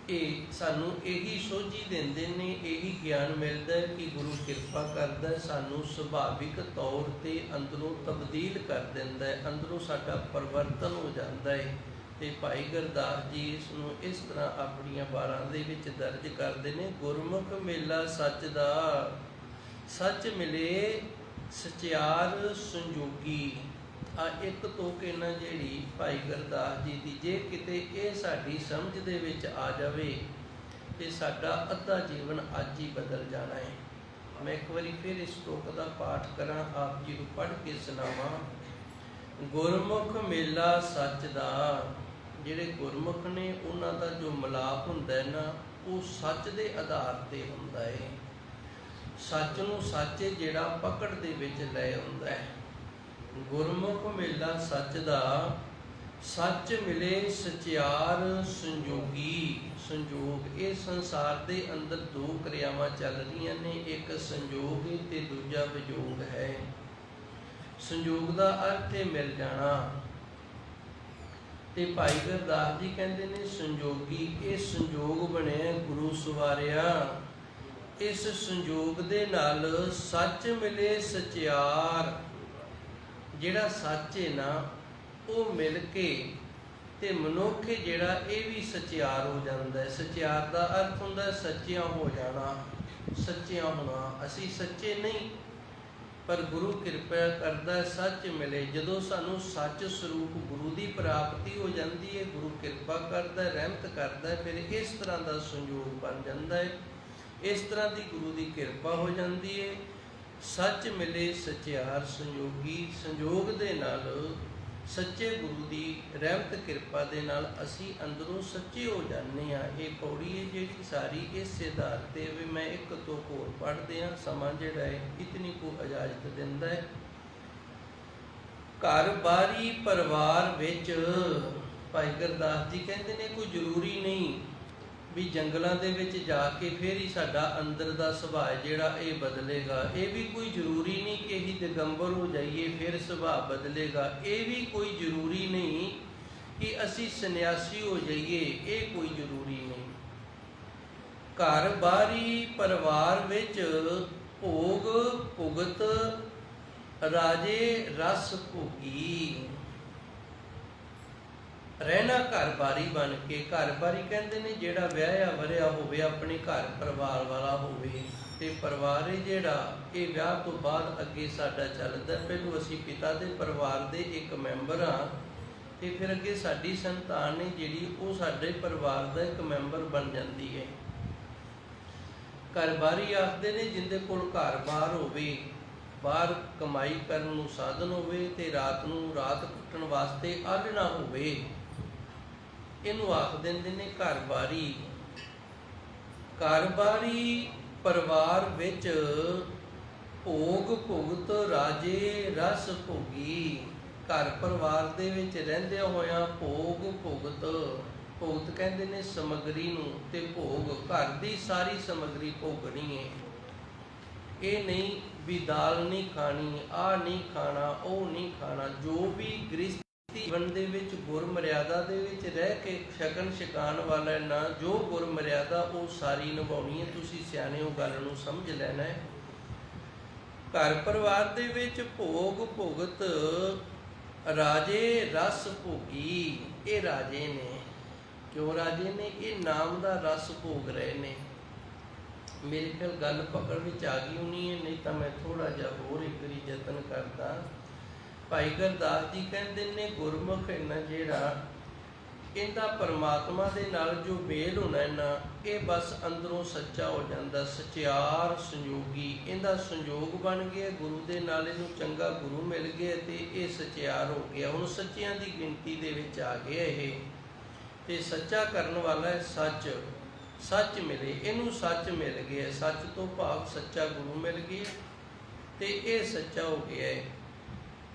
ਇਹ ਸਾਨੂੰ ਇਹੀ ਸੋਝੀ ਦਿੰਦੇ ਨੇ, ਇਹੀ ਗਿਆਨ ਮਿਲਦਾ ਹੈ ਕਿ ਗੁਰੂ ਕਿਰਪਾ ਕਰਦਾ ਹੈ, ਸਾਨੂੰ ਸੁਭਾਵਿਕ ਤੌਰ 'ਤੇ ਅੰਦਰੋਂ ਤਬਦੀਲ ਕਰ ਦਿੰਦਾ ਹੈ, ਅੰਦਰੋਂ ਸਾਡਾ ਪਰਿਵਰਤਨ ਹੋ ਜਾਂਦਾ ਹੈ। ਤੇ ਭਾਈ ਗੁਰਦਾਸ ਜੀ ਇਸ ਨੂੰ ਇਸ ਤਰ੍ਹਾਂ ਆਪਣੀਆਂ ਵਾਰਾਂ ਦੇ ਵਿੱਚ ਦਰਜ ਕਰਦੇ ਨੇ। ਗੁਰਮੁਖ ਮੇਲਾ ਸੱਚ ਦਾ, ਸੱਚ ਮਿਲੇ ਸਚਿਆਰ ਸੰਜੋਗੀ। ਆ ਇੱਕ ਤੁਕ ਇਹਨਾਂ ਜਿਹੜੀ ਭਾਈ ਗੁਰਦਾਸ ਜੀ ਦੀ, ਜੇ ਕਿਤੇ ਇਹ ਸਾਡੀ ਸਮਝ ਦੇ ਵਿੱਚ ਆ ਜਾਵੇ ਤੇ ਸਾਡਾ ਅੱਧਾ ਜੀਵਨ ਅੱਜ ਹੀ ਬਦਲ ਜਾਣਾ ਹੈ। ਮੈਂ ਇੱਕ ਵਾਰੀ ਫਿਰ ਇਸ ਤੁਕ ਦਾ ਪਾਠ ਕਰਾਂ, ਆਪ ਜੀ ਨੂੰ ਪੜ੍ਹ ਕੇ ਸੁਣਾਵਾਂ। ਗੁਰਮੁਖ ਮੇਲਾ ਸੱਚ ਦਾ। ਜਿਹੜੇ ਗੁਰਮੁਖ ਨੇ ਉਹਨਾਂ ਦਾ ਜੋ ਮਿਲਾਪ ਹੁੰਦਾ ਹੈ ਨਾ, ਉਹ ਸੱਚ ਦੇ ਆਧਾਰ 'ਤੇ ਹੁੰਦਾ ਹੈ। ਸੱਚ ਨੂੰ ਸੱਚ ਜਿਹੜਾ ਪਕੜ ਦੇ ਵਿੱਚ ਲੈ ਆਉਂਦਾ ਹੈ। ਗੁਰਮੁਖ ਮੇਲਾ ਸੱਚ ਦਾ, ਸੱਚ ਮਿਲੇ ਸਚਿਆਰ ਸੰਜੋਗੀ। ਸੰਜੋਗ, ਇਹ ਸੰਸਾਰ ਦੇ ਅੰਦਰ ਦੋ ਕਿਰਿਆਵਾਂ ਚੱਲ ਰਹੀਆਂ ਨੇ, ਇੱਕ ਸੰਜੋਗ ਹੈ ਤੇ ਦੂਜਾ ਵਿਜੋਗ ਹੈ। ਸੰਜੋਗ ਦਾ ਅਰਥ ਹੈ ਮਿਲ ਜਾਣਾ। ਤੇ ਭਾਈ ਗੁਰਦਾਸ ਜੀ ਕਹਿੰਦੇ ਨੇ ਸੰਜੋਗੀ, ਇਹ ਸੰਜੋਗ ਬਣਿਆ ਗੁਰੂ ਸਵਾਰਿਆ। ਇਸ ਸੰਜੋਗ ਦੇ ਨਾਲ ਸੱਚ ਮਿਲੇ ਸਚਿਆਰ। ਜਿਹੜਾ ਸੱਚ ਹੈ ਨਾ, ਉਹ ਮਿਲ ਕੇ ਤੇ ਮਨੁੱਖ ਜਿਹੜਾ ਇਹ ਵੀ ਸਚਿਆਰ ਹੋ ਜਾਂਦਾ ਹੈ। ਸਚਿਆਰ ਦਾ ਅਰਥ ਹੁੰਦਾ ਸੱਚਿਆਂ ਹੋ ਜਾਣਾ, ਸੱਚਿਆਂ ਹੋਣਾ। ਅਸੀਂ ਸੱਚੇ ਨਹੀਂ, ਪਰ ਗੁਰੂ ਕਿਰਪਾ ਕਰਦਾ ਸੱਚ ਮਿਲੇ। ਜਦੋਂ ਸਾਨੂੰ ਸੱਚ ਸਰੂਪ ਗੁਰੂ ਦੀ ਪ੍ਰਾਪਤੀ ਹੋ ਜਾਂਦੀ ਹੈ, ਗੁਰੂ ਕਿਰਪਾ ਕਰਦਾ, ਰਹਿਮਤ ਕਰਦਾ, ਫਿਰ ਇਸ ਤਰ੍ਹਾਂ ਦਾ ਸੰਯੋਗ ਬਣ ਜਾਂਦਾ ਹੈ। ਇਸ ਤਰ੍ਹਾਂ ਦੀ ਗੁਰੂ ਦੀ ਕਿਰਪਾ ਹੋ ਜਾਂਦੀ ਹੈ। ਸੱਚ ਮਿਲੇ ਸਚਿਆਰ ਸੰਯੋਗੀ। ਸੰਯੋਗ ਦੇ ਨਾਲ ਸੱਚੇ ਗੁਰੂ ਦੀ ਰਹਿਮਤ ਕਿਰਪਾ ਦੇ ਨਾਲ ਅਸੀਂ ਅੰਦਰੋਂ ਸੱਚੇ ਹੋ ਜਾਂਦੇ ਹਾਂ। ਇਹ ਪੌੜੀ ਹੈ ਜਿਹੜੀ ਸਾਰੀ ਇਸੇ ਆਧਾਰ 'ਤੇ ਵੀ ਮੈਂ ਇੱਕ ਤੋਂ ਹੋਰ ਪੜ੍ਹਦੇ ਹਾਂ। ਸਮਾਂ ਜਿਹੜਾ ਹੈ ਇਤਨੀ ਕੁ ਇਜਾਜ਼ਤ ਦਿੰਦਾ ਹੈ। ਘਰ ਬਾਰੀ ਪਰਿਵਾਰ ਵਿੱਚ ਭਾਈ ਗੁਰਦਾਸ ਜੀ ਕਹਿੰਦੇ ਨੇ ਕੋਈ ਜ਼ਰੂਰੀ ਨਹੀਂ ਵੀ ਜੰਗਲਾਂ ਦੇ ਵਿੱਚ ਜਾ ਕੇ ਫਿਰ ਹੀ ਸਾਡਾ ਅੰਦਰ ਦਾ ਸੁਭਾਅ ਜਿਹੜਾ ਇਹ ਬਦਲੇਗਾ। ਇਹ ਵੀ ਕੋਈ ਜ਼ਰੂਰੀ ਨਹੀਂ ਕਿ ਅਸੀਂ ਦਿਗੰਬਰ ਹੋ ਜਾਈਏ ਫਿਰ ਸੁਭਾਅ ਬਦਲੇਗਾ। ਇਹ ਵੀ ਕੋਈ ਜ਼ਰੂਰੀ ਨਹੀਂ ਕਿ ਅਸੀਂ ਸੰਨਿਆਸੀ ਹੋ ਜਾਈਏ, ਇਹ ਕੋਈ ਜ਼ਰੂਰੀ ਨਹੀਂ। ਘਰ ਬਾਰੀ ਪਰਿਵਾਰ ਵਿੱਚ ਭੋਗ ਭੁਗਤ ਰਾਜੇ ਰਸ ਭੋਗੀ। ਰਹਿਣਾ ਘਰ ਬਾਰੀ ਬਣ ਕੇ। ਘਰ ਬਾਰੀ ਕਹਿੰਦੇ ਨੇ ਜਿਹੜਾ ਵਿਆਹਿਆ ਵਰਿਆ ਹੋਵੇ, ਆਪਣੇ ਘਰ ਪਰਿਵਾਰ ਵਾਲਾ ਹੋਵੇ। ਤੇ ਪਰਿਵਾਰ ਹੈ ਜਿਹੜਾ ਇਹ ਵਿਆਹ ਤੋਂ ਬਾਅਦ ਅੱਗੇ ਸਾਡਾ ਚੱਲਦਾ। ਪਹਿਲੋਂ ਅਸੀਂ ਪਿਤਾ ਦੇ ਪਰਿਵਾਰ ਦੇ ਇੱਕ ਮੈਂਬਰ ਹਾਂ ਤੇ ਫਿਰ ਅੱਗੇ ਸਾਡੀ ਸੰਤਾਨ ਹੈ ਜਿਹੜੀ ਉਹ ਸਾਡੇ ਪਰਿਵਾਰ ਦਾ ਇੱਕ ਮੈਂਬਰ ਬਣ ਜਾਂਦੀ ਹੈ। ਘਰ ਬਾਰੀ ਆਖਦੇ ਨੇ ਜਿੰਦੇ ਕੋਲ ਘਰ ਬਾਰ ਹੋਵੇ, ਬਾਹਰ ਕਮਾਈ ਕਰਨ ਨੂੰ ਸਾਧਨ ਹੋਵੇ ਤੇ ਰਾਤ ਨੂੰ ਰਾਤ ਕੱਟਣ ਵਾਸਤੇ ਆਲ੍ਹਣਾ ਹੋਵੇ, ਇਹਨੂੰ ਆਖ ਦਿੰਦੇ ਨੇ ਘਰ ਬਾਰੀ। ਘਰ ਬਾਰੀ ਪਰਿਵਾਰ ਵਿੱਚ ਭੋਗ ਭੁਗਤ ਰਾਜੇ ਰਸ ਭੋਗੀ। ਘਰ ਪਰਿਵਾਰ ਦੇ ਵਿੱਚ ਰਹਿੰਦਿਆਂ ਹੋਇਆਂ ਭੋਗ ਭੁਗਤ, ਭੁਗਤ ਕਹਿੰਦੇ ਨੇ ਸਮੱਗਰੀ ਨੂੰ, ਤੇ ਭੋਗ ਘਰ ਦੀ ਸਾਰੀ ਸਮੱਗਰੀ ਭੋਗਣੀ ਹੈ। ਇਹ ਨਹੀਂ ਵੀ ਦਾਲ ਨਹੀਂ ਖਾਣੀ, ਆਹ ਨਹੀਂ ਖਾਣਾ, ਉਹ ਨਹੀਂ ਖਾਣਾ। ਜੋ ਵੀ ਗ੍ਰਸਥੀ ਜੀਵਨ ਦੇ ਵਿੱਚ ਗੁਰ ਮਰਿਆਦਾ ਦੇ ਵਿੱਚ ਰਹਿ ਕੇ ਛਕਣ ਛਕਾਉਣ ਵਾਲਾ ਨਾ, ਜੋ ਗੁਰ ਮਰਿਆਦਾ ਉਹ ਸਾਰੀ ਨਿਭਾਉਣੀ ਹੈ। ਤੁਸੀਂ ਸਿਆਣੇ ਉਹ ਗੱਲ ਨੂੰ ਸਮਝ ਲੈਣਾ ਹੈ। ਘਰ ਪਰਿਵਾਰ ਦੇ ਵਿੱਚ ਭੋਗ ਭੁਗਤ ਰਾਜੇ ਰਸ ਭੋਗੀ। ਇਹ ਰਾਜੇ ਨੇ। ਕਿਉਂ ਰਾਜੇ ਨੇ? ਇਹ ਨਾਮ ਦਾ ਰਸ ਭੋਗ ਰਹੇ ਨੇ। ਮੇਰੇ ਖਿਆਲ ਗੱਲ ਪਕੜ ਵਿੱਚ ਆ ਗਈ ਹੋਣੀ ਹੈ, ਨਹੀਂ ਤਾਂ ਮੈਂ ਥੋੜਾ ਜਿਹਾ ਹੋਰ ਇੱਕ ਵਾਰੀ ਯਤਨ ਕਰਦਾ। ਭਾਈ ਗੁਰਦਾਸ ਜੀ ਕਹਿੰਦੇ ਨੇ ਗੁਰਮੁਖ ਨਾ ਜਿਹੜਾ ਇਹਦਾ ਪਰਮਾਤਮਾ ਦੇ ਨਾਲ ਜੋ ਮੇਲ ਹੋਣਾ ਨਾ, ਇਹ ਬਸ ਅੰਦਰੋਂ ਸੱਚਾ ਹੋ ਜਾਂਦਾ, ਸਚਿਆਰ ਸੰਯੋਗੀ। ਇਹਦਾ ਸੰਯੋਗ ਬਣ ਗਿਆ ਗੁਰੂ ਦੇ ਨਾਲ, ਇਹਨੂੰ ਚੰਗਾ ਗੁਰੂ ਮਿਲ ਗਿਆ ਤੇ ਇਹ ਸਚਿਆਰ ਹੋ ਗਿਆ। ਹੁਣ ਸੱਚਿਆਂ ਦੀ ਗਿਣਤੀ ਦੇ ਵਿੱਚ ਆ ਗਿਆ ਇਹ, ਤੇ ਸੱਚਾ ਕਰਨ ਵਾਲਾ ਹੈ ਸੱਚ। ਸੱਚ ਮਿਲੇ, ਇਹਨੂੰ ਸੱਚ ਮਿਲ ਗਿਆ। ਸੱਚ ਤੋਂ ਭਾਵ ਸੱਚਾ ਗੁਰੂ ਮਿਲ ਗਿਆ ਤੇ ਇਹ ਸੱਚਾ ਹੋ ਗਿਆ ਹੈ।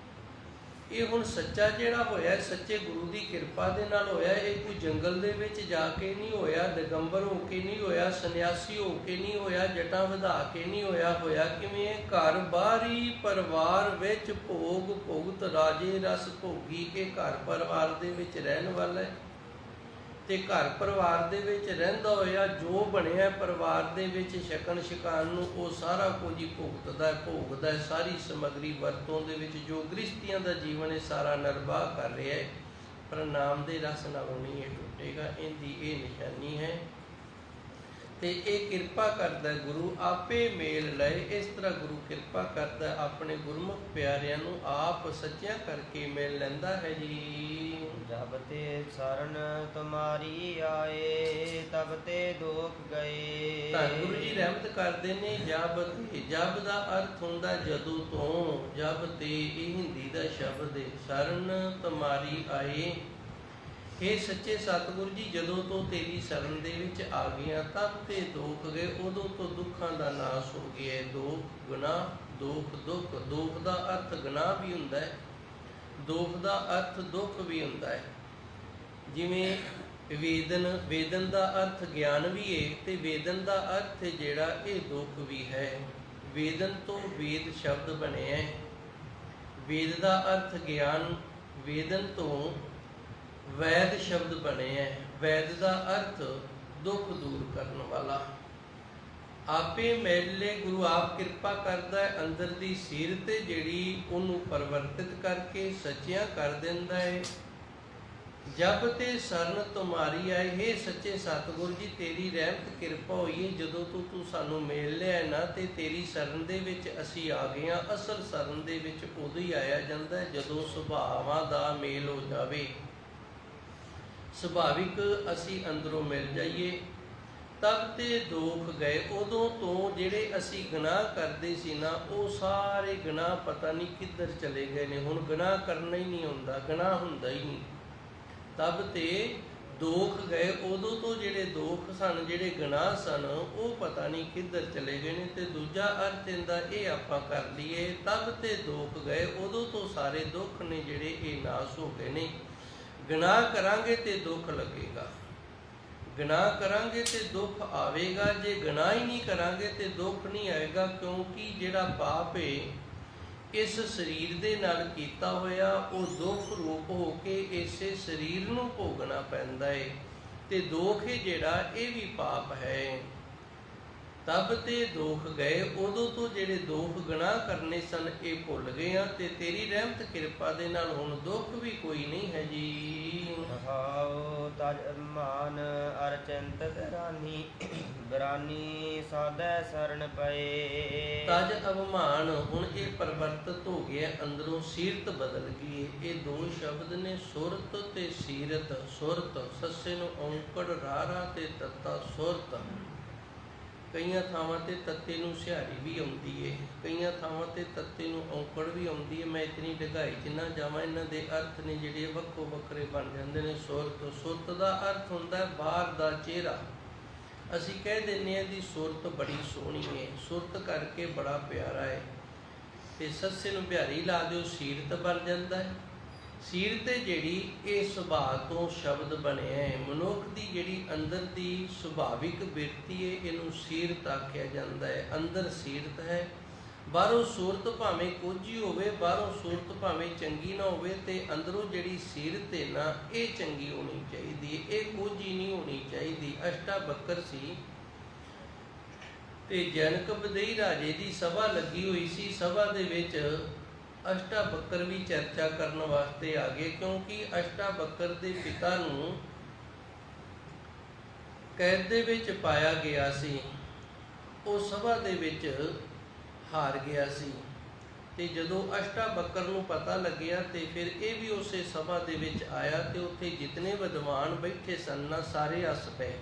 ਇਹ ਹੁਣ ਸੱਚਾ ਜਿਹੜਾ ਹੋਇਆ ਸੱਚੇ ਗੁਰੂ ਦੀ ਕਿਰਪਾ ਦੇ ਨਾਲ ਹੋਇਆ। ਇਹ ਕੋਈ ਜੰਗਲ ਦੇ ਵਿੱਚ ਜਾ ਕੇ ਨਹੀਂ ਹੋਇਆ, ਦਿਗੰਬਰ ਹੋ ਕੇ ਨਹੀਂ ਹੋਇਆ, ਸੰਨਿਆਸੀ ਹੋ ਕੇ ਨਹੀਂ ਹੋਇਆ, ਜਟਾਂ ਵਧਾ ਕੇ ਨਹੀਂ ਹੋਇਆ। ਹੋਇਆ ਕਿਵੇਂ? ਘਰ ਬਾਰੀ ਪਰਿਵਾਰ ਵਿੱਚ ਭੋਗ ਭੁਗਤ ਰਾਜੇ ਰਸ ਭੋਗੀ। ਇਹ ਘਰ ਪਰਿਵਾਰ ਦੇ ਵਿੱਚ ਰਹਿਣ ਵਾਲਾ ਹੈ ਤੇ ਘਰ ਪਰਿਵਾਰ ਦੇ ਵਿੱਚ ਰਹਿੰਦਾ ਹੋਇਆ ਜੋ ਬਣਿਆ ਪਰਿਵਾਰ ਦੇ ਵਿੱਚ ਛਕਣ ਛਕਾਉਣ ਨੂੰ, ਉਹ ਸਾਰਾ ਕੁਝ ਹੀ ਭੁਗਤਦਾ ਭੋਗਦਾ। ਸਾਰੀ ਸਮੱਗਰੀ ਵਰਤੋਂ ਦੇ ਵਿੱਚ ਜੋ ਗ੍ਰਸਤੀਆਂ ਦਾ ਜੀਵਨ ਹੈ ਸਾਰਾ ਨਿਰਵਾਹ ਕਰ ਰਿਹਾ ਹੈ, ਪਰ ਨਾਮ ਦੇ ਰਸ ਨਾਲੋਂ ਨਹੀਂ ਇਹ ਟੁੱਟੇਗਾ। ਇਹਦੀ ਇਹ ਨਿਸ਼ਾਨੀ ਹੈ ਤੇ ਇਹ ਕਿਰਪਾ ਕਰਦਾ ਗੁਰੂ, ਆਪੇ ਮੇਲ ਲਏ। ਇਸ ਤਰ੍ਹਾਂ ਗੁਰੂ ਕਿਰਪਾ ਕਰਦਾ, ਆਪਣੇ ਗੁਰਮੁਖ ਪਿਆਰਿਆਂ ਨੂੰ ਆਪ ਸੱਚਿਆ ਕਰਕੇ ਮਿਲ ਲੈਂਦਾ ਹੈ ਜੀ। ਜਬ ਤੇ ਸਰਨ ਤੁਮਾਰੀ ਆਏ, ਤਬ ਤੇ ਦੁਖ ਗਏ। ਤਾਂ ਗੁਰੂ ਜੀ ਰਹਿਮਤ ਕਰਦੇ ਨੇ। ਜਬ ਤੇ, ਜਬ ਦਾ ਅਰਥ ਹੁੰਦਾ ਜਦੋਂ ਤੋਂ, ਜਬ ਤੇ ਇਹ ਹਿੰਦੀ ਦਾ ਸ਼ਬਦ ਹੈ। ਸਰਨ ਤੁਮਾਰੀ ਆਏ, ਇਹ ਸੱਚੇ ਸਤਿਗੁਰੂ ਜੀ ਜਦੋਂ ਤੋਂ ਤੇਰੀ ਸ਼ਰਨ ਦੇ ਵਿੱਚ ਆ ਗਈਆਂ, ਤਬ ਤੇ ਦੁੱਖ ਗਏ। ਉਦੋਂ ਤੋਂ ਦੁੱਖਾਂ ਦਾ ਨਾਸ਼ ਹੋ ਗਿਆ। ਦੁੱਖ ਗੁਨਾਹ, ਦੁੱਖ ਦੁੱਖ। ਦੁੱਖ ਦਾ ਅਰਥ ਗੁਨਾਹ ਵੀ ਹੁੰਦਾ ਹੈ, ਦੁੱਖ ਦਾ ਅਰਥ ਦੁੱਖ ਵੀ ਹੁੰਦਾ ਹੈ। ਜਿਵੇਂ ਵੇਦਨ, ਵੇਦਨ ਦਾ ਅਰਥ ਗਿਆਨ ਵੀ ਹੈ ਤੇ ਵੇਦਨ ਦਾ ਅਰਥ ਜਿਹੜਾ ਇਹ ਦੁੱਖ ਵੀ ਹੈ। ਵੇਦਨ ਤੋਂ ਵੇਦ ਸ਼ਬਦ ਬਣਿਆ ਹੈ। ਵੇਦ ਦਾ ਅਰਥ ਗਿਆਨ, ਵੇਦਨ ਤੋਂ ਵੈਦ ਸ਼ਬਦ ਬਣਿਆ ਹੈ। ਵੈਦ ਦਾ ਅਰਥ ਦੁੱਖ ਦੂਰ ਕਰਨ ਵਾਲਾ। ਆਪੇ ਮੇਲੇ ਗੁਰੂ ਆਪ ਕਿਰਪਾ ਕਰਦਾ ਹੈ, ਅੰਦਰ ਦੀ ਸੀਰਤ ਜਿਹੜੀ ਉਹਨੂੰ ਪਰਿਵਰਤਿਤ ਕਰਕੇ ਸੱਚਿਆ ਕਰ ਦਿੰਦਾ ਹੈ। ਜਬ ਤੇ ਸਰਨ ਤੁਮਾਰੀ ਆਏ, ਹੇ ਸੱਚੇ ਸਤਿਗੁਰੂ ਜੀ ਤੇਰੀ ਰਹਿਮਤ ਕਿਰਪਾ ਹੋਈ ਹੈ। ਜਦੋਂ ਤੂੰ ਸਾਨੂੰ ਮਿਲ ਲਿਆ ਨਾ ਤੇ ਤੇਰੀ ਸ਼ਰਨ ਦੇ ਵਿੱਚ ਅਸੀਂ ਆ ਗਏ ਹਾਂ। ਅਸਲ ਸ਼ਰਨ ਦੇ ਵਿੱਚ ਉਦੋਂ ਹੀ ਆਇਆ ਜਾਂਦਾ ਜਦੋਂ ਸੁਭਾਵਾਂ ਦਾ ਮੇਲ ਹੋ ਜਾਵੇ, ਸੁਭਾਵਿਕ ਅਸੀਂ ਅੰਦਰੋਂ ਮਿਲ ਜਾਈਏ। ਤਬ ਤੇ ਦੁੱਖ ਗਏ, ਉਦੋਂ ਤੋਂ ਜਿਹੜੇ ਅਸੀਂ ਗੁਨਾਹ ਕਰਦੇ ਸੀ ਨਾ, ਉਹ ਸਾਰੇ ਗੁਨਾਹ ਪਤਾ ਨਹੀਂ ਕਿੱਧਰ ਚਲੇ ਗਏ ਨੇ। ਹੁਣ ਗੁਨਾਹ ਕਰਨਾ ਹੀ ਨਹੀਂ ਹੁੰਦਾ, ਗੁਨਾਹ ਹੁੰਦਾ ਹੀ ਨਹੀਂ। ਤਬ ਤੇ ਦੁੱਖ ਗਏ, ਉਦੋਂ ਤੋਂ ਜਿਹੜੇ ਦੁੱਖ ਸਨ, ਜਿਹੜੇ ਗੁਨਾਹ ਸਨ, ਉਹ ਪਤਾ ਨਹੀਂ ਕਿੱਧਰ ਚਲੇ ਗਏ ਨੇ। ਤੇ ਦੂਜਾ ਅਰਥ ਇਹਦਾ ਇਹ ਆਪਾਂ ਕਰ ਲਈਏ, ਤਬ ਤੇ ਦੁੱਖ ਗਏ, ਉਦੋਂ ਤੋਂ ਸਾਰੇ ਦੁੱਖ ਨੇ ਜਿਹੜੇ ਇਹ ਨਾਸ਼ ਹੋ ਗਏ ਨੇ। ਗੁਨਾਹ ਕਰਾਂਗੇ ਤੇ ਦੁੱਖ ਲੱਗੇਗਾ, ਗੁਨਾਹ ਕਰਾਂਗੇ ਤੇ ਦੁੱਖ ਆਵੇਗਾ, ਜੇ ਗੁਨਾਹ ਹੀ ਨਹੀਂ ਕਰਾਂਗੇ ਤੇ ਦੁੱਖ ਨਹੀਂ ਆਏਗਾ, ਕਿਉਂਕਿ ਜਿਹੜਾ ਪਾਪ ਹੈ ਇਸ ਸਰੀਰ ਦੇ ਨਾਲ ਕੀਤਾ ਹੋਇਆ ਉਹ ਦੁੱਖ ਰੂਪ ਹੋ ਕੇ ਇਸੇ ਸਰੀਰ ਨੂੰ ਭੋਗਣਾ ਪੈਂਦਾ ਹੈ। ਤੇ ਦੋਖ ਹੈ ਜਿਹੜਾ ਇਹ ਵੀ ਪਾਪ ਹੈ। ਤਬ ਤੇ ਦੁੱਖ ਗਏ, ਉਦੋਂ ਤੋਂ ਜਿਹੜੇ ਦੁੱਖ ਗੁਨਾਹ ਕਰਨੇ ਸਨ ਇਹ ਭੁੱਲ ਗਏ ਆ, ਤੇ ਤੇਰੀ ਰਹਿਮਤ ਕਿਰਪਾ ਦੇ ਨਾਲ ਹੁਣ ਦੁੱਖ ਵੀ ਕੋਈ ਨਹੀਂ ਹੈ ਜੀ। ਰਹਾਉ ਤਜ ਅਭਿਮਾਨ ਅਰ ਚਿੰਤਤ ਬਰਾਨੀ ਸਾਧੈ ਸਰਣ ਪਏ। ਤਜ ਅਭਿਮਾਨ, ਹੁਣ ਇਹ ਪਰਿਵਰਤਿਤ ਹੋ ਗਿਆ, ਅੰਦਰੋਂ ਸੀਰਤ ਬਦਲ ਗਈ। ਇਹ ਦੋ ਸ਼ਬਦ ਨੇ, ਸੁਰਤ ਤੇ ਸੀਰਤ। ਸੁਰਤ ਸੱਸੇ ਨੂੰ ਔਂਕੜ ਰਾਰਾ ਤੇ ਤੱਤਾ ਸੁਰਤ। ਕਈਆਂ ਥਾਵਾਂ ਤੇ ਤੱਤੇ ਨੂੰ ਸਿਹਾਰੀ ਵੀ ਆਉਂਦੀ ਏ, ਕਈਆਂ ਥਾਵਾਂ ਤੇ ਤੱਤੇ ਨੂੰ ਔਂਕੜ ਵੀ ਆਉਂਦੀ ਏ। ਮੈਂ ਇਤਨੀ ਡੂੰਘਾਈ 'ਚ ਨਾ ਜਾਵਾਂ, ਇਹਨਾਂ ਦੇ ਅਰਥ ਨੇ ਜਿਹੜੇ ਵੱਖੋ ਵੱਖਰੇ ਬਣ ਜਾਂਦੇ ਨੇ। ਸੁਰਤ, ਸੁਰਤ ਦਾ ਅਰਥ ਹੁੰਦਾ ਬਾਹਰ ਦਾ ਚਿਹਰਾ। ਅਸੀਂ ਕਹਿ ਦਿੰਦੇ ਹਾਂ ਦੀ ਸੁਰਤ ਬੜੀ ਸੋਹਣੀ ਹੈ, ਸੁਰਤ ਕਰਕੇ ਬੜਾ ਪਿਆਰਾ ਹੈ, ਤੇ ਸੱਸੇ ਨੂੰ ਬਿਹਾਰੀ ਲਾ ਦਿਓ ਸੀਰਤ ਬਣ ਜਾਂਦਾ ਹੈ। ਸੀਰਤ ਹੈ ਜਿਹੜੀ ਇਹ ਸੁਭਾਅ ਤੋਂ ਸ਼ਬਦ ਬਣਿਆ ਹੈ। ਮਨੁੱਖ ਦੀ ਜਿਹੜੀ ਅੰਦਰ ਦੀ ਸੁਭਾਵਿਕ ਬਿਰਤੀ ਹੈ ਇਹਨੂੰ ਸੀਰਤ ਆਖਿਆ ਜਾਂਦਾ ਹੈ। ਅੰਦਰ ਸੀਰਤ ਹੈ, ਬਾਹਰੋਂ ਸੂਰਤ ਭਾਵੇਂ ਕੁਝ ਹੀ ਹੋਵੇ, ਬਾਹਰੋਂ ਸੂਰਤ ਭਾਵੇਂ ਚੰਗੀ ਨਾ ਹੋਵੇ, ਤੇ ਅੰਦਰੋਂ ਜਿਹੜੀ ਸੀਰਤ ਹੈ ਨਾ ਇਹ ਚੰਗੀ ਹੋਣੀ ਚਾਹੀਦੀ ਹੈ, ਇਹ ਕੁਝ ਹੀ ਨਹੀਂ ਹੋਣੀ ਚਾਹੀਦੀ। ਅਸ਼ਟਾਵਕਰ ਸੀ ਤੇ ਜਨਕ ਬਦਈ ਰਾਜੇ ਦੀ ਸਭਾ ਲੱਗੀ ਹੋਈ ਸੀ। ਸਭਾ ਦੇ ਵਿੱਚ ਅਸ਼ਟਾਵਕਰ ਵੀ ਚਰਚਾ ਕਰਨ ਵਾਸਤੇ ਆ ਗਏ, ਕਿਉਂਕਿ ਅਸ਼ਟਾਵਕਰ ਦੇ ਪਿਤਾ ਨੂੰ ਕੈਦ ਦੇ ਵਿੱਚ ਪਾਇਆ ਗਿਆ ਸੀ। ਉਹ ਸਭਾ ਦੇ ਵਿੱਚ ਹਾਰ ਗਿਆ ਸੀ, ਤੇ ਜਦੋਂ ਅਸ਼ਟਾਵਕਰ ਨੂੰ ਪਤਾ ਲੱਗਿਆ ਤੇ ਫਿਰ ਇਹ ਵੀ ਉਸੇ ਸਭਾ ਦੇ ਵਿੱਚ ਆਇਆ, ਤੇ ਉੱਥੇ ਜਿਤਨੇ ਵਿਦਵਾਨ ਬੈਠੇ ਸਨ ਨਾ ਸਾਰੇ ਹੱਸ ਪਏ।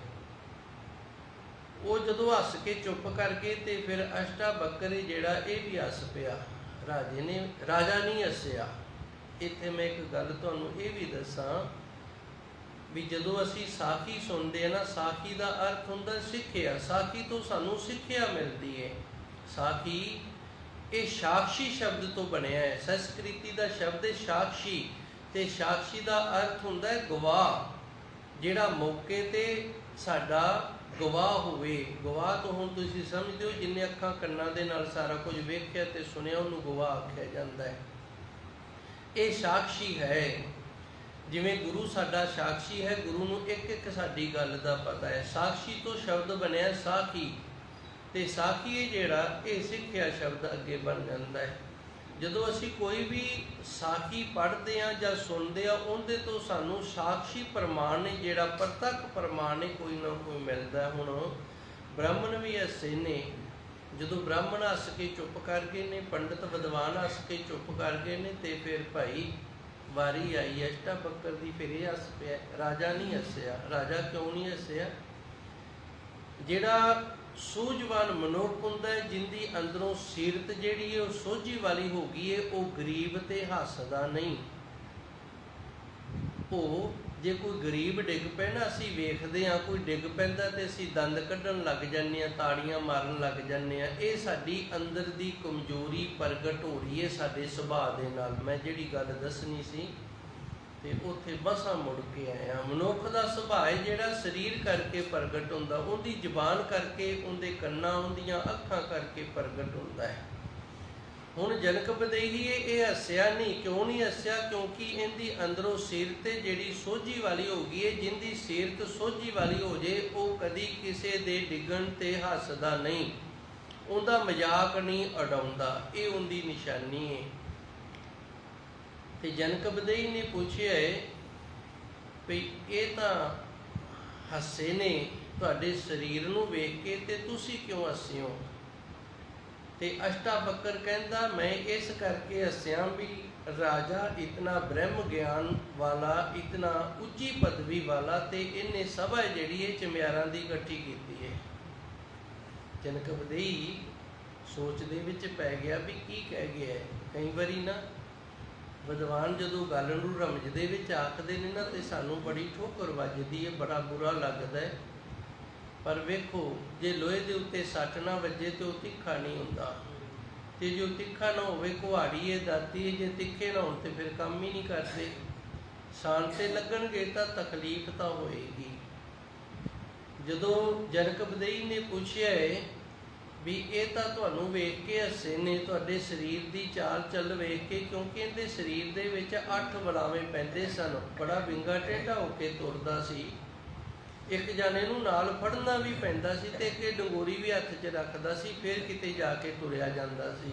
ਉਹ ਜਦੋਂ ਹੱਸ ਕੇ ਚੁੱਪ ਕਰ ਗਏ ਤੇ ਫਿਰ ਅਸ਼ਟਾਵਕਰ ਜਿਹੜਾ ਇਹ ਵੀ ਹੱਸ ਪਿਆ। ਰਾਜਾ ਨਹੀਂ ਹੱਸਿਆ। ਇੱਥੇ ਮੈਂ ਇੱਕ ਗੱਲ ਤੁਹਾਨੂੰ ਇਹ ਵੀ ਦੱਸਾਂ ਵੀ ਜਦੋਂ ਅਸੀਂ ਸਾਖੀ ਸੁਣਦੇ ਹਾਂ ਨਾ, ਸਾਖੀ ਦਾ ਅਰਥ ਹੁੰਦਾ ਸਿੱਖਿਆ। ਸਾਖੀ ਤੋਂ ਸਾਨੂੰ ਸਿੱਖਿਆ ਮਿਲਦੀ ਹੈ। ਸਾਖੀ ਇਹ ਸਾਖਸ਼ੀ ਸ਼ਬਦ ਤੋਂ ਬਣਿਆ ਹੈ। ਸੰਸਕ੍ਰਿਤੀ ਦਾ ਸ਼ਬਦ ਹੈ ਸਾਖਸ਼ੀ, ਤੇ ਸਾਖਸ਼ੀ ਦਾ ਅਰਥ ਹੁੰਦਾ ਹੈ ਗਵਾਹ, ਜਿਹੜਾ ਮੌਕੇ ਤੇ ਸਾਡਾ ਗਵਾਹ ਹੋਵੇ। ਗਵਾਹ ਤੋਂ ਹੁਣ ਤੁਸੀਂ ਸਮਝਦੇ ਹੋ ਜਿੰਨੇ ਅੱਖਾਂ ਕੰਨਾਂ ਦੇ ਨਾਲ ਸਾਰਾ ਕੁਝ ਵੇਖਿਆ ਤੇ ਸੁਣਿਆ ਉਹਨੂੰ ਗਵਾਹ ਆਖਿਆ ਜਾਂਦਾ ਹੈ। ਇਹ ਸਾਖਸ਼ੀ ਹੈ। ਜਿਵੇਂ ਗੁਰੂ ਸਾਡਾ ਸਾਖਸ਼ੀ ਹੈ, ਗੁਰੂ ਨੂੰ ਇੱਕ ਇੱਕ ਸਾਡੀ ਗੱਲ ਦਾ ਪਤਾ ਹੈ। ਸਾਖਸ਼ੀ ਤੋਂ ਸ਼ਬਦ ਬਣਿਆ ਸਾਖੀ, ਤੇ ਸਾਖੀ ਇਹ ਜਿਹੜਾ ਇਹ ਸਿੱਖਿਆ ਸ਼ਬਦ ਅੱਗੇ ਬਣ ਜਾਂਦਾ ਹੈ। ਜਦੋਂ ਅਸੀਂ ਕੋਈ ਵੀ ਸਾਖੀ ਪੜ੍ਹਦੇ ਹਾਂ ਜਾਂ ਸੁਣਦੇ ਹਾਂ, ਉਹਦੇ ਤੋਂ ਸਾਨੂੰ ਸਾਖਸ਼ੀ ਪ੍ਰਮਾਣ ਨੇ, ਜਿਹੜਾ ਪ੍ਰਤੱਖ ਪ੍ਰਮਾਣ ਨੇ ਕੋਈ ਨਾ ਕੋਈ ਮਿਲਦਾ। ਹੁਣ ਬ੍ਰਾਹਮਣ ਵੀ ਹੱਸੇ ਨੇ, ਜਦੋਂ ਬ੍ਰਾਹਮਣ ਹੱਸ ਕੇ ਚੁੱਪ ਕਰ ਗਏ ਨੇ, ਪੰਡਿਤ ਵਿਦਵਾਨ ਹੱਸ ਕੇ ਚੁੱਪ ਕਰ ਗਏ ਨੇ, ਤੇ ਫਿਰ ਭਾਈ ਵਾਰੀ ਆਈ ਅਸ਼ਟਾਵਕਰ ਦੀ, ਫਿਰ ਇਹ ਹੱਸ ਪਿਆ। ਰਾਜਾ ਨਹੀਂ ਹੱਸਿਆ। ਰਾਜਾ ਕਿਉਂ ਨਹੀਂ ਹੱਸਿਆ? ਜਿਹੜਾ ਸੂਝਵਾਨ ਮਨੁੱਖ ਹੁੰਦਾ ਹੈ, ਜਿੰਦੀ ਅੰਦਰੋਂ ਸੀਰਤ ਜਿਹੜੀ ਹੈ ਉਹ ਸੋਝੀ ਵਾਲੀ ਹੋ ਗਈ ਹੈ, ਉਹ ਗਰੀਬ ਤੇ ਹੱਸਦਾ ਨਹੀਂ। ਉਹ ਜੇ ਕੋਈ ਗਰੀਬ ਡਿੱਗ ਪਏ ਨਾ, ਅਸੀਂ ਵੇਖਦੇ ਹਾਂ ਕੋਈ ਡਿੱਗ ਪੈਂਦਾ ਤੇ ਅਸੀਂ ਦੰਦ ਕੱਢਣ ਲੱਗ ਜਾਂਦੇ ਹਾਂ, ਤਾੜੀਆਂ ਮਾਰਨ ਲੱਗ ਜਾਂਦੇ ਹਾਂ। ਇਹ ਸਾਡੀ ਅੰਦਰ ਦੀ ਕਮਜ਼ੋਰੀ ਪ੍ਰਗਟ ਹੋ ਰਹੀ ਹੈ ਸਾਡੇ ਸੁਭਾਅ ਦੇ ਨਾਲ। ਮੈਂ ਜਿਹੜੀ ਗੱਲ ਦੱਸਣੀ ਸੀ ਤੇ ਉੱਥੇ ਮਸਾਂ ਮੁੜ ਕੇ ਆਇਆ। ਮਨੁੱਖ ਦਾ ਸੁਭਾਅ ਜਿਹੜਾ ਸਰੀਰ ਕਰਕੇ ਪ੍ਰਗਟ ਹੁੰਦਾ, ਉਹਦੀ ਜ਼ੁਬਾਨ ਕਰਕੇ, ਉਹਦੇ ਕੰਨਾਂ, ਉਹਦੀਆਂ ਅੱਖਾਂ ਕਰਕੇ ਪ੍ਰਗਟ ਹੁੰਦਾ ਹੈ। ਹੁਣ ਜਨਕ ਬਦਈ ਇਹ ਹੱਸਿਆ ਨਹੀਂ। ਕਿਉਂ ਨਹੀਂ ਹੱਸਿਆ? ਕਿਉਂਕਿ ਇਹਦੀ ਅੰਦਰੋਂ ਸੀਰਤ ਜਿਹੜੀ ਸੋਝੀ ਵਾਲੀ ਹੋ ਗਈ ਹੈ। ਜਿਹਦੀ ਸੀਰਤ ਸੋਝੀ ਵਾਲੀ ਹੋ ਜੇ ਉਹ ਕਦੀ ਕਿਸੇ ਦੇ ਡਿੱਗਣ ਤੇ ਹੱਸਦਾ ਨਹੀਂ, ਉਹਦਾ ਮਜ਼ਾਕ ਨਹੀਂ ਉਡਾਉਂਦਾ। ਇਹ ਉਹਦੀ ਨਿਸ਼ਾਨੀ ਹੈ। ਤੇ ਜਨਕ ਬਦਈ ਨੇ ਪੁੱਛਿਆ ਵੀ ਇਹ ਤਾਂ ਹੱਸੇ ਨੇ ਤੁਹਾਡੇ ਸਰੀਰ ਨੂੰ ਵੇਖ ਕੇ, ਤੇ ਤੁਸੀਂ ਕਿਉਂ ਹੱਸੇ ਹੋ? ਤੇ ਅਸ਼ਟਾਵਕਰ ਕਹਿੰਦਾ ਮੈਂ ਇਸ ਕਰਕੇ ਹੱਸਿਆ ਵੀ ਰਾਜਾ ਇਤਨਾ ਬ੍ਰਹਮ ਗਿਆਨ ਵਾਲਾ, ਇਤਨਾ ਉੱਚੀ ਪਦਵੀ ਵਾਲਾ, ਤੇ ਇਹਨੇ ਸਭਾ ਜਿਹੜੀ ਇਹ ਚਮਿਆਰਾਂ ਦੀ ਇਕੱਠੀ ਕੀਤੀ ਹੈ। ਜਨਕ ਬਦਈ ਸੋਚ ਦੇ ਵਿੱਚ ਪੈ ਗਿਆ ਵੀ ਕੀ ਕਹਿ ਗਿਆ। ਕਈ ਵਾਰੀ ਨਾ ਵਿਦਵਾਨ ਜਦੋਂ ਗੱਲ ਨੂੰ ਰਮਜ ਦੇ ਵਿੱਚ ਆਖਦੇ ਨੇ ਨਾ, ਤੇ ਸਾਨੂੰ ਬੜੀ ਠੋਕਰ ਵੱਜਦੀ ਹੈ, ਬੜਾ ਬੁਰਾ ਲੱਗਦਾ ਹੈ। ਪਰ ਵੇਖੋ, ਜੇ ਲੋਹੇ ਦੇ ਉੱਤੇ ਸੱਟ ਨਾ ਵੱਜੇ ਤੇ ਉਹ ਤਿੱਖਾ ਨਹੀਂ ਹੁੰਦਾ, ਤੇ ਜੋ ਤਿੱਖਾ ਨਾ ਹੋਵੇ ਕੁਹਾੜੀ ਹੈ, ਦਾਤੀ ਹੈ, ਜੇ ਤਿੱਖੇ ਨਾ ਹੋਣ ਤੇ ਫਿਰ ਕੰਮ ਹੀ ਨਹੀਂ ਕਰਦੇ। ਸ਼ਾਨ ਤੇ ਲੱਗਣਗੇ ਤਾਂ ਤਕਲੀਫ ਤਾਂ ਹੋਏਗੀ। ਜਦੋਂ ਜਨਕ ਬਦਈ ਨੇ ਪੁੱਛਿਆ ਵੀ ਇਹ ਤਾਂ ਤੁਹਾਨੂੰ ਵੇਖ ਕੇ ਹੱਸੇ ਨੇ, ਤੁਹਾਡੇ ਸਰੀਰ ਦੀ ਚਾਲ ਚੱਲ ਵੇਖ ਕੇ, ਕਿਉਂਕਿ ਇਹਦੇ ਸਰੀਰ ਦੇ ਵਿੱਚ 8 ਬਲਾਵੇਂ ਪੈਂਦੇ ਸਨ, ਬੜਾ ਵਿੰਗਾ ਟੇਢਾ ਹੋ ਕੇ ਤੁਰਦਾ ਸੀ, ਇੱਕ ਜਾਣੇ ਨੂੰ ਨਾਲ ਫੜਨਾ ਵੀ ਪੈਂਦਾ ਸੀ ਤੇ ਇੱਕ ਡੰਗੋਰੀ ਵੀ ਹੱਥ 'ਚ ਰੱਖਦਾ ਸੀ, ਫਿਰ ਕਿਤੇ ਜਾ ਕੇ ਤੁਰਿਆ ਜਾਂਦਾ ਸੀ।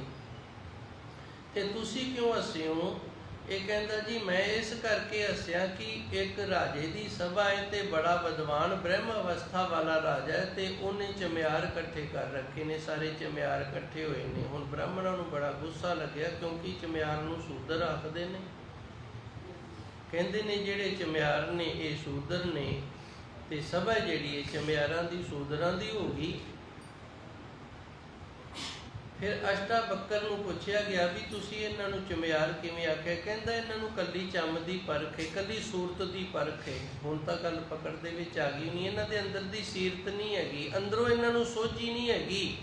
ਤੇ ਤੁਸੀਂ ਕਿਉਂ ਹੱਸੇ ਹੋ? ਇਹ ਕਹਿੰਦਾ ਜੀ ਮੈਂ ਇਸ ਕਰਕੇ ਹੱਸਿਆ ਕਿ ਇੱਕ ਰਾਜੇ ਦੀ ਸਭਾ ਹੈ ਤੇ ਬੜਾ ਵਿਦਵਾਨ ਬ੍ਰਹਮ ਅਵਸਥਾ ਵਾਲਾ ਰਾਜਾ ਹੈ ਤੇ ਉਹਨੇ ਚਮਿਆਰ ਇਕੱਠੇ ਕਰ ਰੱਖੇ ਨੇ, ਸਾਰੇ ਚਮਿਆਰ ਇਕੱਠੇ ਹੋਏ ਨੇ। ਹੁਣ ਬ੍ਰਾਹਮਣਾਂ ਨੂੰ ਬੜਾ ਗੁੱਸਾ ਲੱਗਿਆ, ਕਿਉਂਕਿ ਚਮਿਆਰ ਨੂੰ ਸ਼ੂਦਰ ਆਖਦੇ ਨੇ, ਕਹਿੰਦੇ ਨੇ ਜਿਹੜੇ ਚਮਿਆਰ ਨੇ ਇਹ ਸ਼ੂਦਰ ਨੇ ਤੇ ਸਭਾ ਜਿਹੜੀ ਹੈ ਚਮਿਆਰਾਂ ਦੀ ਸ਼ੂਦਰਾਂ ਦੀ ਹੋ ਗਈ। ਫਿਰ ਅਸ਼ਟਾ ਬੱਕਰ ਨੂੰ ਪੁੱਛਿਆ ਗਿਆ ਵੀ ਤੁਸੀਂ ਇਹਨਾਂ ਨੂੰ ਚਮਿਆਰ ਕਿਵੇਂ ਆਖਿਆ? ਕਹਿੰਦਾ ਇਹਨਾਂ ਨੂੰ ਕੱਲੀ ਚੰਮ ਦੀ ਪਰਖ ਹੈ, ਕੱਲੀ ਸੂਰਤ ਦੀ ਪਰਖ ਹੈ। ਹੁਣ ਤਾਂ ਗੱਲ ਪਕੜ ਦੇ ਵਿੱਚ ਆ ਗਈ, ਨਹੀਂ ਇਹਨਾਂ ਦੇ ਅੰਦਰ ਦੀ ਸੀਰਤ ਨਹੀਂ ਹੈਗੀ, ਅੰਦਰੋਂ ਇਹਨਾਂ ਨੂੰ ਸੋਝੀ ਨਹੀਂ ਹੈਗੀ,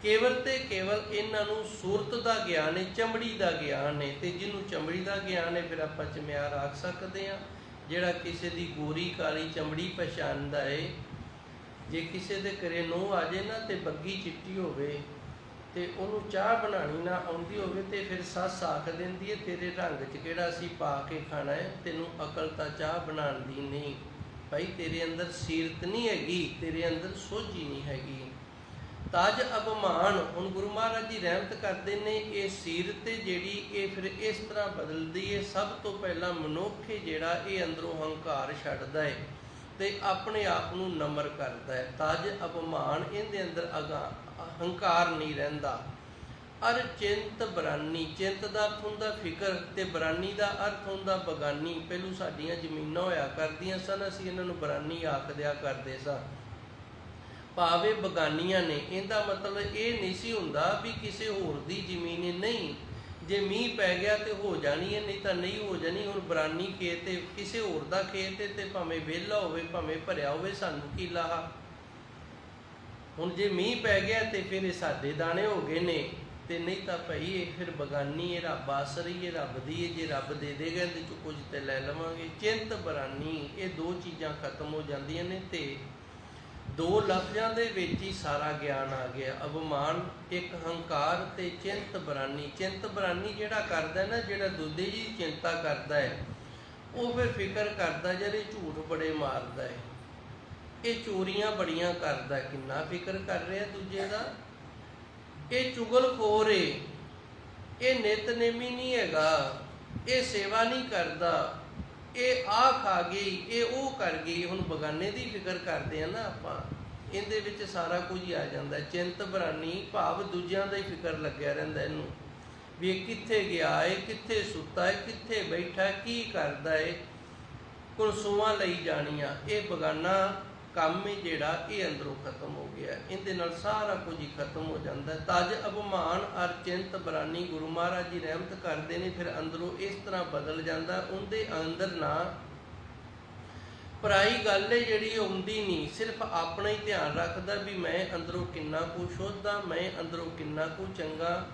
ਕੇਵਲ ਤੇ ਕੇਵਲ ਇਹਨਾਂ ਨੂੰ ਸੂਰਤ ਦਾ ਗਿਆਨ ਹੈ, ਚਮੜੀ ਦਾ ਗਿਆਨ ਹੈ। ਤੇ ਜਿਹਨੂੰ ਚਮੜੀ ਦਾ ਗਿਆਨ ਹੈ ਫਿਰ ਆਪਾਂ ਚਮਿਆਰ ਆਖ ਸਕਦੇ ਹਾਂ। ਜਿਹੜਾ ਕਿਸੇ ਦੀ ਗੋਰੀ ਕਾਲੀ ਚਮੜੀ ਪਛਾਣਦਾ ਹੈ, ਜੇ ਕਿਸੇ ਦੇ ਘਰੇ ਨੂੰਹ ਆ ਜੇ ਨਾ ਤੇ ਬੱਗੀ ਚਿੱਟੀ ਹੋਵੇ ਤੇ ਉਹਨੂੰ ਚਾਹ ਬਣਾਉਣੀ ਨਾ ਆਉਂਦੀ ਹੋਵੇ ਤੇ ਫਿਰ ਸੱਸ ਆਖ ਦਿੰਦੀ ਹੈ ਤੇਰੇ ਰੰਗ 'ਚ ਕਿਹੜਾ ਅਸੀਂ ਪਾ ਕੇ ਖਾਣਾ ਹੈ, ਤੈਨੂੰ ਅਕਲ ਤਾਂ ਚਾਹ ਬਣਾਉਣ ਦੀ ਨਹੀਂ, ਭਾਈ ਤੇਰੇ ਅੰਦਰ ਸੀਰਤ ਨਹੀਂ ਹੈਗੀ, ਤੇਰੇ ਅੰਦਰ ਸੋਝੀ ਨਹੀਂ ਹੈਗੀ। ਤਾਜ ਅਭਿਮਾਨ, ਹੁਣ ਗੁਰੂ ਮਹਾਰਾਜ ਜੀ ਰਹਿਮਤ ਕਰਦੇ ਨੇ, ਇਹ ਸੀਰਤ ਜਿਹੜੀ ਇਹ ਫਿਰ ਇਸ ਤਰ੍ਹਾਂ ਬਦਲਦੀ ਹੈ। ਸਭ ਤੋਂ ਪਹਿਲਾਂ ਮਨੁੱਖ ਜਿਹੜਾ ਇਹ ਅੰਦਰੋਂ ਹੰਕਾਰ ਛੱਡਦਾ ਹੈ ਤੇ ਆਪਣੇ ਆਪ ਨੂੰ ਨਮਰ ਕਰਦਾ ਹੈ। ਤਾਜ ਅਭਿਮਾਨ, ਇਹਦੇ ਅੰਦਰ ਹੰਕਾਰ ਨਹੀਂ ਰਹਿੰਦਾ। ਅਰ ਚਿੰਤ ਬਰਾਨੀ, ਚਿੰਤ ਦਾ ਅਰਥ ਹੁੰਦਾ ਫਿਕਰ ਤੇ ਬਰਾਨੀ ਦਾ ਅਰਥ ਹੁੰਦਾ ਬਗਾਨੀ। ਪਹਿਲੋਂ ਸਾਡੀਆਂ ਜ਼ਮੀਨਾਂ ਹੋਇਆ ਕਰਦੀਆਂ ਸਨ, ਅਸੀਂ ਇਹਨਾਂ ਨੂੰ ਬਰਾਨੀ ਆਖ ਦਿਆ ਕਰਦੇ ਸਾਂ, ਭਾਵੇਂ ਬਗਾਨੀਆਂ ਨੇ। ਇਹਦਾ ਮਤਲਬ ਇਹ ਨਹੀਂ ਸੀ ਹੁੰਦਾ ਵੀ ਕਿਸੇ ਹੋਰ ਦੀ ਜ਼ਮੀਨ ਹੈ, ਨਹੀਂ, ਜੇ ਮੀਂਹ ਪੈ ਗਿਆ ਤੇ ਹੋ ਜਾਣੀ ਹੈ, ਨਹੀਂ ਤਾਂ ਨਹੀਂ ਹੋ ਜਾਣੀ। ਹੁਣ ਬਰਾਨੀ ਖੇਤ ਹੈ, ਕਿਸੇ ਹੋਰ ਦਾ ਖੇਤ ਹੈ ਤੇ ਭਾਵੇਂ ਵਿਹਲਾ ਹੋਵੇ ਭਾਵੇਂ ਭਰਿਆ ਹੋਵੇ, ਸਾਨੂੰ ਕੀ ਲਾਹਾ। ਹੁਣ ਜੇ ਮੀਂਹ ਪੈ ਗਿਆ ਤੇ ਫਿਰ ਇਹ ਸਾਡੇ ਦਾਣੇ ਹੋ ਗਏ ਨੇ, ਤੇ ਨਹੀਂ ਤਾਂ ਭਾਈ ਇਹ ਫਿਰ ਬਗਾਨੀ ਹੈ, ਰੱਬ ਆਸਰੀ ਹੈ, ਰੱਬ ਦੀ ਹੈ, ਜੇ ਰੱਬ ਦੇ ਦੇਗਾ ਇਹਦੇ 'ਚੋਂ ਕੁਝ ਤੇ ਲੈ ਲਵਾਂਗੇ। ਚਿੰਤ ਬਰਾਨੀ, ਇਹ ਦੋ ਚੀਜ਼ਾਂ ਖਤਮ ਹੋ ਜਾਂਦੀਆਂ ਨੇ ਤੇ ਦੋ ਲਫ਼ਜ਼ਾਂ ਦੇ ਵਿੱਚ ਹੀ ਸਾਰਾ ਗਿਆਨ ਆ ਗਿਆ। ਅਭਿਮਾਨ ਇੱਕ ਹੰਕਾਰ ਤੇ ਚਿੰਤ ਬਰਾਨੀ। ਚਿੰਤ ਬਰਾਨੀ ਜਿਹੜਾ ਕਰਦਾ ਨਾ, ਜਿਹੜਾ ਦੂਜੇ ਦੀ ਚਿੰਤਾ ਕਰਦਾ ਹੈ, ਉਹ ਫਿਰ ਫਿਕਰ ਕਰਦਾ, ਜਿਹੜੇ ਝੂਠ ਬੜੇ ਮਾਰਦਾ ਹੈ, ਇਹ ਚੋਰੀਆਂ ਬੜੀਆਂ ਕਰਦਾ, ਕਿੰਨਾ ਫਿਕਰ ਕਰ ਰਿਹਾ ਦੂਜੇ ਦਾ। ਇਹ ਚੁਗਲਖੋਰ ਏ, ਇਹ ਨਿਤਨੇਮੀ ਨਹੀਂ ਹੈਗਾ, ਇਹ ਸੇਵਾ ਨਹੀਂ ਕਰਦਾ, ਇਹ ਆਹ ਖਾ ਗਈ, ਇਹ ਉਹ ਕਰ ਗਈ। ਹੁਣ ਬਗਾਨੇ ਦੀ ਫਿਕਰ ਕਰਦੇ ਆ ਨਾ ਆਪਾਂ, ਇਹਦੇ ਵਿੱਚ ਸਾਰਾ ਕੁਝ ਹੀ ਆ ਜਾਂਦਾ। ਚਿੰਤ ਬਰਾਨੀ ਭਾਵ ਦੂਜਿਆਂ ਦਾ ਹੀ ਫਿਕਰ ਲੱਗਿਆ ਰਹਿੰਦਾ ਇਹਨੂੰ, ਵੀ ਇਹ ਕਿੱਥੇ ਗਿਆ ਹੈ, ਕਿੱਥੇ ਸੁੱਤਾ ਹੈ, ਕਿੱਥੇ ਬੈਠਾ, ਕੀ ਕਰਦਾ ਹੈ, ਕੁਲਸੂਆਂ ਲਈ ਜਾਣੀਆਂ। ਇਹ ਬਗਾਨਾ ਕੰਮ ਹੈ ਜਿਹੜਾ ਇਹ ਅੰਦਰੋਂ ਖਤਮ ਹੋ ਗਿਆ, ਇਹਦੇ ਨਾਲ ਸਾਰਾ ਕੁਝ ਹੀ ਖਤਮ ਹੋ ਜਾਂਦਾ। ਤਜ ਅਭਿਮਾਨ ਅਰ ਚਿੰਤ ਬਰਾਨੀ, ਗੁਰੂ ਮਹਾਰਾਜ ਜੀ ਰਹਿਮਤ ਕਰਦੇ ਨੇ, ਫਿਰ ਅੰਦਰੋਂ ਇਸ ਤਰ੍ਹਾਂ ਬਦਲ ਜਾਂਦਾ। ਉਹਦੇ ਅੰਦਰ ਨਾ ਪਰਾਈ ਗੱਲ ਹੈ ਜਿਹੜੀ ਆਉਂਦੀ ਨਹੀਂ, ਸਿਰਫ ਆਪਣਾ ਹੀ ਧਿਆਨ ਰੱਖਦਾ ਵੀ ਮੈਂ ਅੰਦਰੋਂ ਕਿੰਨਾ ਕੁ ਸ਼ੁੱਧ ਹਾਂ, ਮੈਂ ਅੰਦਰੋਂ ਕਿੰਨਾ ਕੁ ਚੰਗਾ,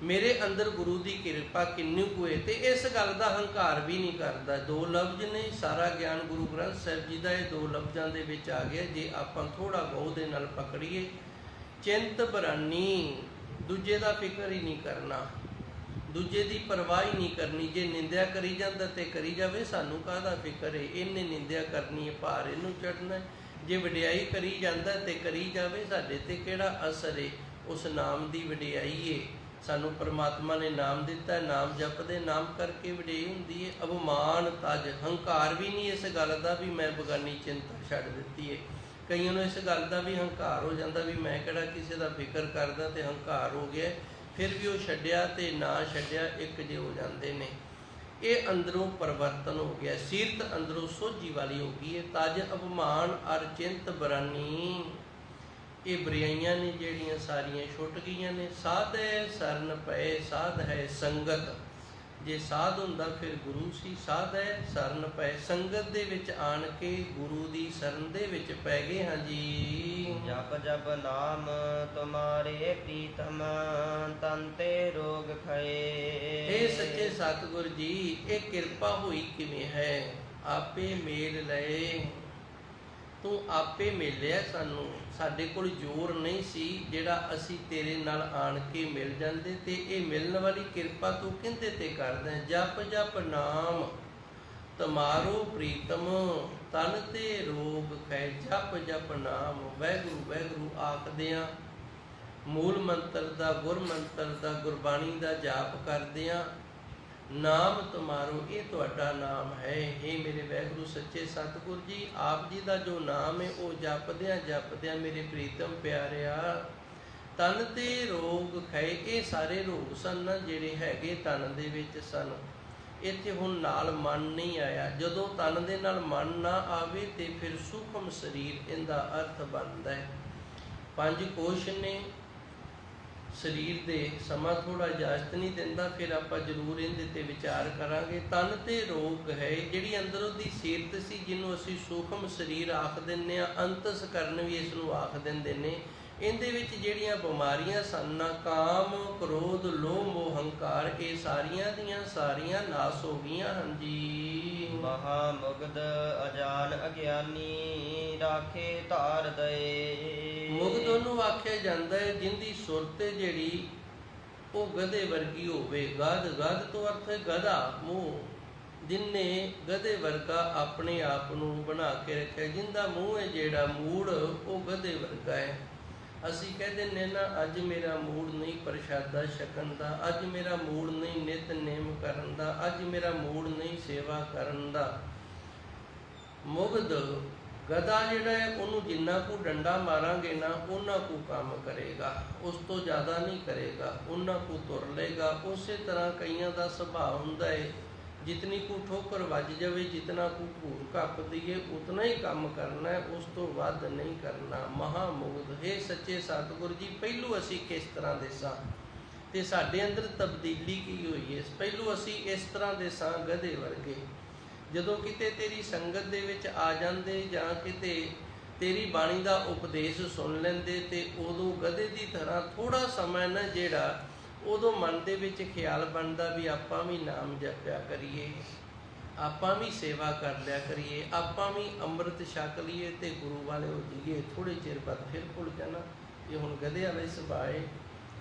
ਮੇਰੇ ਅੰਦਰ ਗੁਰੂ ਦੀ ਕਿਰਪਾ ਕਿੰਨੀ ਕੁ ਹੈ, ਤੇ ਇਸ ਗੱਲ ਦਾ ਹੰਕਾਰ ਵੀ ਨਹੀਂ ਕਰਦਾ। ਦੋ ਲਫ਼ਜ਼ ਨੇ, ਸਾਰਾ ਗਿਆਨ ਗੁਰੂ ਗ੍ਰੰਥ ਸਾਹਿਬ ਜੀ ਦਾ ਇਹ ਦੋ ਲਫ਼ਜ਼ਾਂ ਦੇ ਵਿੱਚ ਆ ਗਿਆ। ਜੇ ਆਪਾਂ ਥੋੜਾ ਬਹੁਤ ਦੇ ਨਾਲ ਪਕੜੀਏ, ਚਿੰਤ ਬਰਾਨੀ, ਦੂਜੇ ਦਾ ਫਿਕਰ ਹੀ ਨਹੀਂ ਕਰਨਾ, ਦੂਜੇ ਦੀ ਪਰਵਾਹ ਹੀ ਨਹੀਂ ਕਰਨੀ। ਜੇ ਨਿੰਦਿਆ ਕਰੀ ਜਾਂਦਾ ਤੇ ਕਰੀ ਜਾਵੇ, ਸਾਨੂੰ ਕਾਹਦਾ ਫਿਕਰ ਹੈ, ਇਹਨੇ ਨਿੰਦਿਆ ਕਰਨੀ ਹੈ, ਭਾਰ ਇਹਨੂੰ ਚੜ੍ਹਨਾ। ਜੇ ਵਡਿਆਈ ਕਰੀ ਜਾਂਦਾ ਤੇ ਕਰੀ ਜਾਵੇ, ਸਾਡੇ ਤੇ ਕਿਹੜਾ ਅਸਰ ਹੈ। ਉਸ ਨਾਮ ਦੀ ਵਡਿਆਈ ਹੈ, ਸਾਨੂੰ ਪਰਮਾਤਮਾ ਨੇ ਨਾਮ ਦਿੱਤਾ, ਨਾਮ ਜਪਦੇ, ਨਾਮ ਕਰਕੇ ਵਡਿਆਈ ਹੁੰਦੀ ਹੈ। ਅਭਿਮਾਨ ਤਜ, ਹੰਕਾਰ ਵੀ ਨਹੀਂ ਇਸ ਗੱਲ ਦਾ ਵੀ ਮੈਂ ਬਗਾਨੀ ਚਿੰਤਾ ਛੱਡ ਦਿੱਤੀ ਹੈ। ਕਈਆਂ ਨੂੰ ਇਸ ਗੱਲ ਦਾ ਵੀ ਹੰਕਾਰ ਹੋ ਜਾਂਦਾ ਵੀ ਮੈਂ ਕਿਹੜਾ ਕਿਸੇ ਦਾ ਫਿਕਰ ਕਰਦਾ, ਤੇ ਹੰਕਾਰ ਹੋ ਗਿਆ, ਫਿਰ ਵੀ ਉਹ ਛੱਡਿਆ ਤੇ ਨਾ ਛੱਡਿਆ ਇੱਕ ਜਿਹੇ ਹੋ ਜਾਂਦੇ ਨੇ। ਇਹ ਅੰਦਰੋਂ ਪਰਿਵਰਤਨ ਹੋ ਗਿਆ, ਸੀਰਤ ਅੰਦਰੋਂ ਸੋਝੀ ਵਾਲੀ ਹੋ ਗਈ ਹੈ। ਤਜ ਅਭਿਮਾਨ ਅਰ ਚਿੰਤ ਬਰਾਨੀ, ਇਹ ਬੁਰਾਈਆਂ ਨੇ ਜਿਹੜੀਆਂ ਸਾਰੀਆਂ ਛੁੱਟ ਗਈਆਂ ਨੇ। ਸਾਧ ਹੈ ਸਰਨ ਪਏ, ਸਾਧ ਹੈ ਸੰਗਤ। ਜੇ ਸਾਧ ਹੁੰਦਾ ਫਿਰ ਗੁਰੂ ਸੀ, ਸਾਧ ਹੈ ਸਰਨ ਪਏ, ਸੰਗਤ ਦੇ ਵਿੱਚ ਆਣ ਕੇ ਗੁਰੂ ਦੀ ਸ਼ਰਨ ਦੇ ਵਿੱਚ ਪੈ ਗਏ ਹਾਂ ਜੀ। ਜਪ ਜਪ ਨਾਮ ਤੁਮਾਰੇ ਪ੍ਰੀਤਮ, ਤਨ ਤੇ ਰੋਗ ਖਏ। ਇਹ ਸੱਚੇ ਸਤਿਗੁਰ ਜੀ, ਇਹ ਕਿਰਪਾ ਹੋਈ ਕਿਵੇਂ ਹੈ? ਆਪੇ ਮੇਲ ਲਏ ਤੂੰ ਆਪੇ ਮਿਲਿਆ ਸਾਨੂੰ, ਸਾਡੇ ਕੋਲ ਜ਼ੋਰ ਨਹੀਂ ਸੀ ਜਿਹੜਾ ਅਸੀਂ ਤੇਰੇ ਨਾਲ ਆਣ ਕੇ ਮਿਲ ਜਾਂਦੇ। ਤੇ ਇਹ ਮਿਲਣ ਵਾਲੀ ਕਿਰਪਾ ਤੂੰ ਕਿਹਦੇ ਤੇ ਕਰਦਾ? ਜਪ ਜਪ ਨਾਮ ਤੁਮਾਰੋ ਪ੍ਰੀਤਮ, ਤਨ ਤੇ ਰੋਗ ਖੈ। ਜਪ ਜਪ ਨਾਮ, ਵਾਹਿਗੁਰੂ ਵਾਹਿਗੁਰੂ ਆਖਦਿਆਂ ਮੂਲ ਮੰਤਰ ਦਾ, ਗੁਰ ਮੰਤਰ ਦਾ, ਗੁਰਬਾਣੀ ਦਾ ਜਾਪ ਕਰਦਿਆਂ ਨਾਮ ਤੁਮਾਰੋ, ਇਹ ਤੁਹਾਡਾ ਨਾਮ ਹੈ। ਇਹ ਮੇਰੇ ਵਾਹਿਗੁਰੂ ਸੱਚੇ ਸਤਿਗੁਰ ਜੀ, ਆਪ ਜੀ ਦਾ ਜੋ ਨਾਮ ਹੈ ਉਹ ਜਪਦਿਆਂ ਜਪਦਿਆਂ ਮੇਰੇ ਪ੍ਰੀਤਮ ਪਿਆਰਿਆ ਤਨ ਤੇ ਰੋਗ ਖੈ। ਇਹ ਸਾਰੇ ਰੋਗ ਸਨ ਜਿਹੜੇ ਹੈਗੇ ਤਨ ਦੇ ਵਿੱਚ ਸਨ। ਇੱਥੇ ਹੁਣ ਨਾਲ ਮਨ ਨਹੀਂ ਆਇਆ। ਜਦੋਂ ਤਨ ਦੇ ਨਾਲ ਮਨ ਨਾ ਆਵੇ ਤੇ ਫਿਰ ਸੂਖਮ ਸਰੀਰ ਇਹਦਾ ਅਰਥ ਬਣਦਾ ਹੈ। 5 ਕੋਸ਼ ਨੇ ਸਰੀਰ ਦੇ, ਸਮਾਂ ਥੋੜਾ ਇਜਾਜ਼ਤ ਨਹੀਂ ਦਿੰਦਾ, ਫਿਰ ਆਪਾਂ ਜ਼ਰੂਰ ਇਹਦੇ ਤੇ ਵਿਚਾਰ ਕਰਾਂਗੇ। ਤਨ ਤੇ ਰੋਗ ਹੈ, ਜਿਹੜੀ ਅੰਦਰੋਂ ਦੀ ਸਿਹਤ ਸੀ ਜਿਹਨੂੰ ਅਸੀਂ ਸੂਖਮ ਸਰੀਰ ਆਖ ਦਿੰਦੇ ਹਾਂ, ਅੰਤਸਕਰਨ ਵੀ ਇਸ ਨੂੰ ਆਖ ਦਿੰਦੇ ਨੇ। ਇਹਦੇ ਵਿੱਚ ਜਿਹੜੀਆਂ ਬਿਮਾਰੀਆਂ ਸਨ, ਕਾਮ ਕ੍ਰੋਧ ਲੋਭ ਮੋਹ ਹੰਕਾਰ, ਇਹ ਸਾਰੀਆਂ ਦੀਆਂ ਸਾਰੀਆਂ ਨਾਸ ਹੋ ਗਈਆਂ ਹਨ ਜੀ। ਮਹਾ ਮੁਗਧ ਅਜਾਨ ਅਗਿਆਨੀ ਰਾਖੇ ਧਾਰ ਦਏ। ਮੁਗਧ ਉਹਨੂੰ ਆਖਿਆ ਜਾਂਦਾ ਹੈ ਜਿੰਦੀ ਸੁਰਤ ਜਿਹੜੀ ਉਹ ਗਧੇ ਵਰਗੀ ਹੋਵੇ। ਗਧ ਤੋਂ ਅਰਥ ਹੈ ਗਧਾ, ਮੂੰਹ, ਜਿਨਨੇ ਗਧੇ ਵਰਗਾ ਆਪਣੇ ਆਪ ਨੂੰ ਬਣਾ ਕੇ ਰੱਖਿਆ। ਜਿੰਦਾ ਮੂੰਹ ਹੈ ਜਿਹੜਾ ਮੂੜ, ਉਹ ਗਧੇ ਵਰਗਾ ਹੈ। ਅਸੀਂ ਕਹਿ ਦਿੰਦੇ ਨਾ, ਅੱਜ ਮੇਰਾ ਮੂਡ ਨਹੀਂ ਪ੍ਰਸ਼ਾਦਾ ਛਕਣ ਦਾ, ਅੱਜ ਮੇਰਾ ਮੂਡ ਨਹੀਂ ਨਿਤਨੇਮ ਕਰਨ ਦਾ, ਅੱਜ ਮੇਰਾ ਮੂਡ ਨਹੀਂ ਸੇਵਾ ਕਰਨ ਦਾ। ਮੁਗਧ ਗਧਾ ਜਿਹੜਾ ਹੈ ਉਹਨੂੰ ਜਿੰਨਾ ਕੁ ਡੰਡਾ ਮਾਰਾਂਗੇ ਨਾ ਉਹਨਾਂ ਕੁ ਕੰਮ ਕਰੇਗਾ, ਉਸ ਤੋਂ ਜ਼ਿਆਦਾ ਨਹੀਂ ਕਰੇਗਾ, ਉਹਨਾਂ ਕੁ ਤੁਰ ਲਏਗਾ। ਉਸੇ ਤਰ੍ਹਾਂ ਕਈਆਂ ਦਾ ਸੁਭਾਅ ਹੁੰਦਾ ਹੈ, ਜਿਤਨੀ ਕੁ ਠੋਕਰ ਵੱਜ ਜਾਵੇ, ਜਿਤਨਾ ਕੁ ਘੂਰ ਕੱਪ ਦਈਏ ਉਤਨਾ ਹੀ ਕੰਮ ਕਰਨਾ ਹੈ, ਉਸ ਤੋਂ ਵੱਧ ਨਹੀਂ ਕਰਨਾ। ਮਹਾਮੁਗਧ ਹੈ ਸੱਚੇ ਸਤਿਗੁਰ ਜੀ, ਪਹਿਲੂ ਅਸੀਂ ਕਿਸ ਤਰ੍ਹਾਂ ਦੇ ਸਾਂ ਤੇ ਸਾਡੇ ਅੰਦਰ ਤਬਦੀਲੀ ਕੀ ਹੋਈ ਹੈ। ਪਹਿਲੂ ਅਸੀਂ ਇਸ ਤਰ੍ਹਾਂ ਦੇ ਸਾਂ ਗਧੇ ਵਰਗੇ। ਜਦੋਂ ਕਿਤੇ ਤੇਰੀ ਸੰਗਤ ਦੇ ਵਿੱਚ ਆ ਜਾਂਦੇ ਜਾਂ ਕਿਤੇ ਤੇਰੀ ਬਾਣੀ ਦਾ ਉਪਦੇਸ਼ ਸੁਣ ਲੈਂਦੇ ਤੇ ਉਦੋਂ ਗਧੇ ਦੀ ਤਰ੍ਹਾਂ ਥੋੜਾ ਸਮਾਂ ਨਾ ਜਿਹੜਾ ਉਦੋਂ ਮਨ ਦੇ ਵਿੱਚ ਖਿਆਲ ਬਣਦਾ ਵੀ ਆਪਾਂ ਵੀ ਨਾਮ ਜਪਿਆ ਕਰੀਏ, ਆਪਾਂ ਵੀ ਸੇਵਾ ਕਰ ਲਿਆ ਕਰੀਏ, ਆਪਾਂ ਵੀ ਅੰਮ੍ਰਿਤ ਛਕ ਲਈਏ ਤੇ ਗੁਰੂ ਵਾਲੇ ਹੋ ਜਾਈਏ। ਥੋੜੇ ਚਿਰ ਬਾਅਦ ਫਿਰ ਭੁੱਲ ਜਾਣਾ। ਇਹ ਹੁਣ ਗਧੇ ਵਾਲੇ ਸੁਭਾਅ ਹੈ।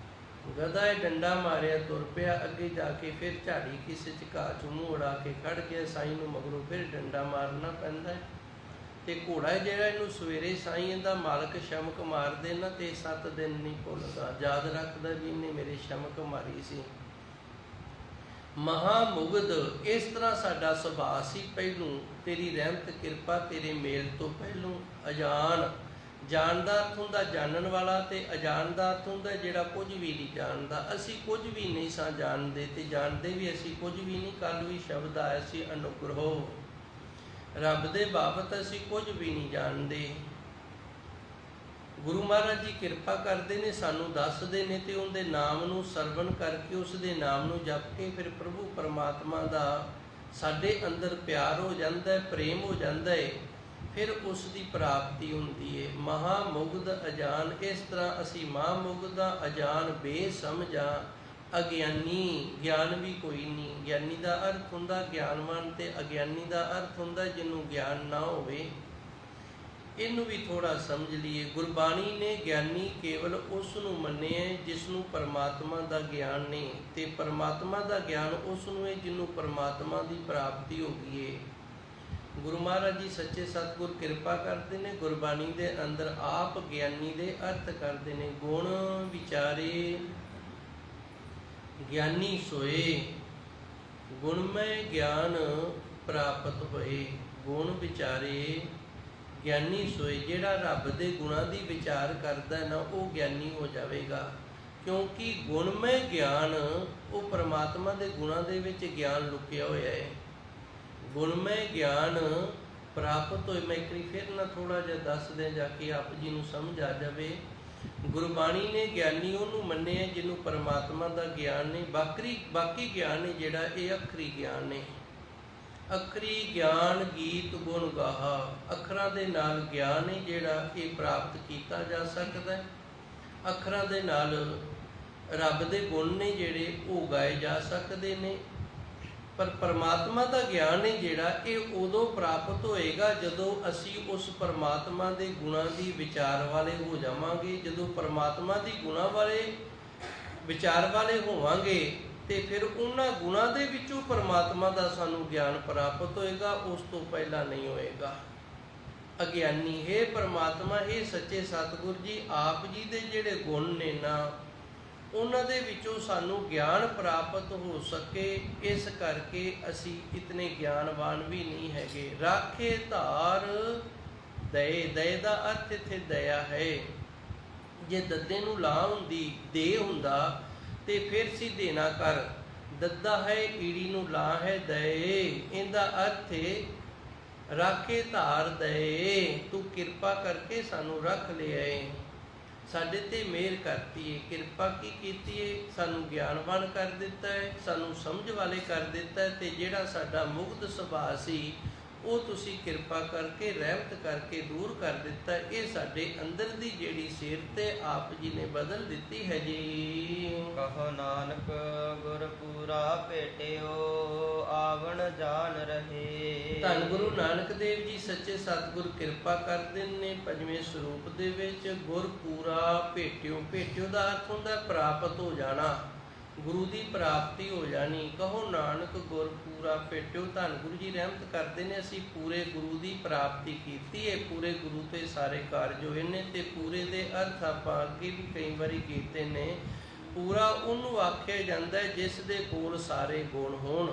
ਗਧਾ ਡੰਡਾ ਮਾਰਿਆ ਤੁਰ ਪਿਆ, ਅੱਗੇ ਜਾ ਕੇ ਫਿਰ ਝਾੜੀ ਕਿਸੇ ਚ ਘਾਹ ਚ ਮੂੰਹ ਉਡਾ ਕੇ ਖੜ ਗਿਆ। ਸਾਈਂ ਨੂੰ ਮਗਰੋਂ ਫਿਰ ਡੰਡਾ ਮਾਰਨਾ ਪੈਂਦਾ ਹੈ। ਤੇ ਘੋੜਾ ਜਿਹੜਾ ਇਹਨੂੰ ਸਵੇਰੇ ਸਾਈਂ ਇਹਦਾ ਮਾਲਕ ਸ਼ਮਕ ਮਾਰਦੇ ਨਾ ਤੇ 7 ਦਿਨ ਨਹੀਂ ਭੁੱਲਦਾ, ਯਾਦ ਰੱਖਦਾ ਵੀ ਇਹਨੇ ਮੇਰੇ ਸ਼ਮਕ ਮਾਰੀ ਸੀ। ਮਹਾਮੁਗਧ ਇਸ ਤਰ੍ਹਾਂ ਸਾਡਾ ਸੁਭਾਅ ਸੀ ਪਹਿਲੋਂ। ਤੇਰੀ ਰਹਿਮਤ ਕਿਰਪਾ ਤੇਰੇ ਮੇਲ ਤੋਂ ਪਹਿਲੋਂ। ਅਜਾਨ, ਜਾਣ ਦਾ ਅਰਥ ਹੁੰਦਾ ਜਾਣਨ ਵਾਲਾ, ਤੇ ਅਜਾਨ ਦਾ ਅਰਥ ਹੁੰਦਾ ਜਿਹੜਾ ਕੁਝ ਵੀ ਨਹੀਂ ਜਾਣਦਾ। ਅਸੀਂ ਕੁਝ ਵੀ ਨਹੀਂ ਸਾਂ ਜਾਣਦੇ ਤੇ ਜਾਣਦੇ ਵੀ ਅਸੀਂ ਕੁਝ ਵੀ ਨਹੀਂ। ਕੱਲ ਵੀ ਸ਼ਬਦ ਆਇਆ ਸੀ ਅਨੁਗ੍ਰਹੋ, ਰੱਬ ਦੇ ਬਾਬਤ ਅਸੀਂ ਕੁਝ ਵੀ ਨਹੀਂ ਜਾਣਦੇ। ਗੁਰੂ ਮਹਾਰਾਜ ਜੀ ਕਿਰਪਾ ਕਰਦੇ ਨੇ, ਸਾਨੂੰ ਦੱਸਦੇ ਨੇ ਤੇ ਉਹਦੇ ਨਾਮ ਨੂੰ ਸਰਵਣ ਕਰਕੇ, ਉਸ ਦੇ ਨਾਮ ਨੂੰ ਜਪ ਕੇ ਫਿਰ ਪ੍ਰਭੂ ਪਰਮਾਤਮਾ ਦਾ ਸਾਡੇ ਅੰਦਰ ਪਿਆਰ ਹੋ ਜਾਂਦਾ ਹੈ, ਪ੍ਰੇਮ ਹੋ ਜਾਂਦਾ ਹੈ, ਫਿਰ ਉਸ ਦੀ ਪ੍ਰਾਪਤੀ ਹੁੰਦੀ ਹੈ। ਮਹਾਮੁਗਧ ਅਜਾਨ, ਇਸ ਤਰ੍ਹਾਂ ਅਸੀਂ ਮਹਾਮੁਗਧ ਦਾ ਅਜਾਨ ਬੇਸਮਝਾਂ ਅਗਿਆਨੀ, ਗਿਆਨ ਵੀ ਕੋਈ ਨਹੀਂ। ਗਿਆਨੀ ਦਾ ਅਰਥ ਹੁੰਦਾ ਗਿਆਨਵਾਨ ਤੇ ਅਗਿਆਨੀ ਦਾ ਅਰਥ ਹੁੰਦਾ ਜਿਹਨੂੰ ਗਿਆਨ ਨਾ ਹੋਵੇ। ਇਹਨੂੰ ਵੀ ਥੋੜਾ ਸਮਝ ਲਈਏ। ਗੁਰਬਾਣੀ ਨੇ ਗਿਆਨੀ ਕੇਵਲ ਉਸ ਨੂੰ ਮੰਨਿਆ ਜਿਸ ਨੂੰ ਪਰਮਾਤਮਾ ਦਾ ਗਿਆਨ ਨਹੀਂ, ਤੇ ਪਰਮਾਤਮਾ ਦਾ ਗਿਆਨ ਉਸ ਨੂੰ ਹੈ ਜਿਹਨੂੰ ਪਰਮਾਤਮਾ ਦੀ ਪ੍ਰਾਪਤੀ ਹੋ ਗਈ ਹੈ। ਗੁਰੂ ਮਹਾਰਾਜ ਜੀ ਸੱਚੇ ਸਤਿਗੁਰ ਕਿਰਪਾ ਕਰਦੇ ਨੇ, ਗੁਰਬਾਣੀ ਦੇ ਅੰਦਰ ਆਪ ਗਿਆਨੀ ਦੇ ਅਰਥ ਕਰਦੇ ਨੇ। ਗੁਣ ਵਿਚਾਰੇ ਗਿਆਨੀ ਸੋਏ, ਗੁਣਮੈ ਗਿਆਨ ਪ੍ਰਾਪਤ ਹੋਏ। ਗੁਣ ਵਿਚਾਰੇ ਗਿਆਨੀ ਸੋਏ, ਜਿਹੜਾ ਰੱਬ ਦੇ ਗੁਣਾਂ ਦੀ ਵਿਚਾਰ ਕਰਦਾ ਨਾ ਉਹ ਗਿਆਨੀ ਹੋ ਜਾਵੇਗਾ। ਕਿਉਂਕਿ ਗੁਣਮੈ ਗਿਆਨ, ਉਹ ਪਰਮਾਤਮਾ ਦੇ ਗੁਣਾਂ ਦੇ ਵਿੱਚ ਗਿਆਨ ਲੁਕਿਆ ਹੋਇਆ ਹੈ। ਗੁਣਮੈ ਗਿਆਨ ਪ੍ਰਾਪਤ ਹੋਏ। ਮੈਂ ਇੱਕ ਵਾਰੀ ਫਿਰ ਨਾ ਥੋੜਾ ਜਿਹਾ ਦੱਸ ਦਿਆਂ ਜਾ ਕੇ ਆਪ ਜੀ ਨੂੰ ਸਮਝ ਆ ਜਾਵੇ। ਗੁਰਬਾਣੀ ਨੇ ਗਿਆਨੀ ਉਹਨੂੰ ਮੰਨਿਆ ਜਿਹਨੂੰ ਪਰਮਾਤਮਾ ਦਾ ਗਿਆਨ ਨਹੀਂ। ਬਾਕੀ ਗਿਆਨ ਨੇ ਜਿਹੜਾ ਇਹ ਅੱਖਰੀ ਗਿਆਨ ਨੇ। ਅੱਖਰੀ ਗਿਆਨ ਗੀਤ ਗੁਣ ਗਾਹਾ, ਅੱਖਰਾਂ ਦੇ ਨਾਲ ਗਿਆਨ ਹੈ ਜਿਹੜਾ ਇਹ ਪ੍ਰਾਪਤ ਕੀਤਾ ਜਾ ਸਕਦਾ। ਅੱਖਰਾਂ ਦੇ ਨਾਲ ਰੱਬ ਦੇ ਗੁਣ ਨੇ ਜਿਹੜੇ ਉਹ ਗਾਏ ਜਾ ਸਕਦੇ ਨੇ। ਪਰ ਪਰਮਾਤਮਾ ਦਾ ਗਿਆਨ ਹੈ ਜਿਹੜਾ ਇਹ ਉਦੋਂ ਪ੍ਰਾਪਤ ਹੋਏਗਾ ਜਦੋਂ ਅਸੀਂ ਉਸ ਪਰਮਾਤਮਾ ਦੇ ਗੁਣਾਂ ਦੀ ਵਿਚਾਰ ਵਾਲੇ ਹੋ ਜਾਵਾਂਗੇ। ਜਦੋਂ ਪਰਮਾਤਮਾ ਦੀ ਗੁਣਾਂ ਵਾਲੇ ਵਿਚਾਰ ਵਾਲੇ ਹੋਵਾਂਗੇ ਤੇ ਫਿਰ ਉਹਨਾਂ ਗੁਣਾਂ ਦੇ ਵਿੱਚੋਂ ਪਰਮਾਤਮਾ ਦਾ ਸਾਨੂੰ ਗਿਆਨ ਪ੍ਰਾਪਤ ਹੋਏਗਾ, ਉਸ ਤੋਂ ਪਹਿਲਾਂ ਨਹੀਂ ਹੋਏਗਾ। ਅਗਿਆਨੀ ਹੈ ਪਰਮਾਤਮਾ, ਇਹ ਸੱਚੇ ਸਤਿਗੁਰ ਜੀ ਆਪ ਜੀ ਦੇ ਜਿਹੜੇ ਗੁਣ ਨੇ ਨਾ, ਉਹਨਾਂ ਦੇ ਵਿੱਚੋਂ ਸਾਨੂੰ ਗਿਆਨ ਪ੍ਰਾਪਤ ਹੋ ਸਕੇ। ਇਸ ਕਰਕੇ ਅਸੀਂ ਇਤਨੇ ਗਿਆਨਵਾਨ ਵੀ ਨਹੀਂ ਹੈਗੇ। ਰਾਖੇ ਧਾਰ ਦਏ, ਦਏ ਦਾ ਅਰਥ ਇੱਥੇ ਦਇਆ ਹੈ। ਜੇ ਦੱਦੇ ਨੂੰ ਲਾ ਹੁੰਦੀ ਦੇ ਹੁੰਦਾ ਤੇ ਫਿਰ ਸੀ ਦੇਣਾ ਕਰ, ਦੱਦਾ ਹੈ ਈੜੀ ਨੂੰ ਲਾ ਹੈ ਦਏ, ਇਹਦਾ ਅਰਥ ਹੈ ਰਾਖੇ ਧਾਰ ਦਏ, ਤੂੰ ਕਿਰਪਾ ਕਰਕੇ ਸਾਨੂੰ ਰੱਖ ਲਿਆ ਏ, ਸਾਡੇ ਤੇ ਮਿਹਰ ਕਰਤੀ ਏ। ਕਿਰਪਾ ਕੀ ਕੀਤੀ ਏ? ਸਾਨੂੰ ਗਿਆਨਵਾਨ ਕਰ ਦਿੱਤਾ ਹੈ, ਸਾਨੂੰ ਸਮਝ ਵਾਲੇ ਕਰ ਦਿੱਤਾ ਹੈ, ਤੇ ਜਿਹੜਾ ਸਾਡਾ ਮੁਗਧ ਸੁਭਾਅ ਸੀ ਉਹ ਤੁਸੀਂ ਕਿਰਪਾ ਕਰਕੇ ਰਹਿਮਤ ਕਰਕੇ ਦੂਰ ਕਰ ਦਿੱਤਾ। ਇਹ ਸਾਡੇ ਅੰਦਰ ਦੀ ਜਿਹੜੀ ਸਿਰਤ ਹੈ ਆਪ ਜੀ ਨੇ ਬਦਲ ਦਿੱਤੀ ਹੈ ਜੀ। ਕਹੋ ਨਾਨਕ ਗੁਰ ਪੂਰਾ ਭੇਟਿਓ, ਆਵਣ ਜਾਣ ਰਹੇ। ਧੰਨ ਗੁਰੂ ਨਾਨਕ ਦੇਵ ਜੀ ਸੱਚੇ ਸਤਿਗੁਰ ਕਿਰਪਾ ਕਰਦੇ ਨੇ ਪੰਜਵੇਂ ਸਰੂਪ ਦੇ ਵਿੱਚ। ਗੁਰ ਪੂਰਾ ਭੇਟਿਓ, ਭੇਟਿਓ ਦਾ ਅਰਥ ਹੁੰਦਾ ਪ੍ਰਾਪਤ ਹੋ ਜਾਣਾ, ਗੁਰੂ ਦੀ ਪ੍ਰਾਪਤੀ ਹੋ ਜਾਣੀ। ਕਹੋ ਨਾਨਕ ਗੁਰ ਪੂਰਾ ਭੇਟਿਓ, ਧੰਨ ਗੁਰੂ ਜੀ ਰਹਿਮਤ ਕਰਦੇ ਨੇ ਅਸੀਂ ਪੂਰੇ ਗੁਰੂ ਦੀ ਪ੍ਰਾਪਤੀ ਕੀਤੀ ਹੈ। ਪੂਰੇ ਗੁਰੂ ਤੇ ਸਾਰੇ ਕਾਰਜ ਹੋਏ ਨੇ, ਤੇ ਪੂਰੇ ਦੇ ਅਰਥ ਆਪਾਂ ਅੱਗੇ ਵੀ ਕਈ ਵਾਰੀ ਕੀਤੇ ਨੇ। ਪੂਰਾ ਉਹਨੂੰ ਆਖਿਆ ਜਾਂਦਾ ਹੈ ਜਿਸ ਦੇ ਕੋਲ ਸਾਰੇ ਗੁਣ ਹੋਣ।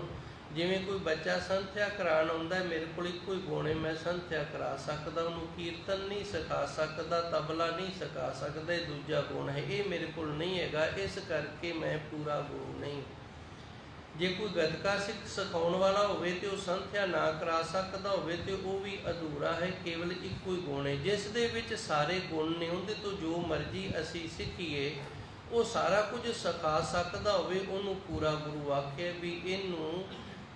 ਜਿਵੇਂ ਕੋਈ ਬੱਚਾ ਸੰਥਿਆ ਕਰਾਉਣ ਆਉਂਦਾ, ਮੇਰੇ ਕੋਲ ਇੱਕੋ ਹੀ ਗੁਣ ਹੈ, ਮੈਂ ਸੰਥਿਆ ਕਰਾ ਸਕਦਾ, ਉਹਨੂੰ ਕੀਰਤਨ ਨਹੀਂ ਸਿਖਾ ਸਕਦਾ, ਤਬਲਾ ਨਹੀਂ ਸਿਖਾ ਸਕਦਾ, ਇਹ ਦੂਜਾ ਗੁਣ ਹੈ, ਇਹ ਮੇਰੇ ਕੋਲ ਨਹੀਂ ਹੈਗਾ, ਇਸ ਕਰਕੇ ਮੈਂ ਪੂਰਾ ਗੁਰੂ ਨਹੀਂ। ਜੇ ਕੋਈ ਗੱਤਕਾ ਸਿਖਾਉਣ ਵਾਲਾ ਹੋਵੇ ਤੇ ਉਹ ਸੰਥਿਆ ਨਾ ਕਰਾ ਸਕਦਾ ਹੋਵੇ ਤੇ ਉਹ ਵੀ ਅਧੂਰਾ ਹੈ, ਕੇਵਲ ਇੱਕੋ ਹੀ ਗੁਣ ਹੈ ਜਿਸ ਦੇ ਵਿੱਚ ਸਾਰੇ ਗੁਣ ਨੇ। ਉਹਦੇ ਤੋਂ ਜੋ ਮਰਜ਼ੀ ਅਸੀਂ ਸਿੱਖੀਏ, ਉਹ ਸਾਰਾ ਕੁਝ ਸਿਖਾ ਸਕਦਾ ਹੋਵੇ, ਉਹਨੂੰ ਪੂਰਾ ਗੁਰੂ ਆਖਿਆ ਵੀ ਇਹਨੂੰ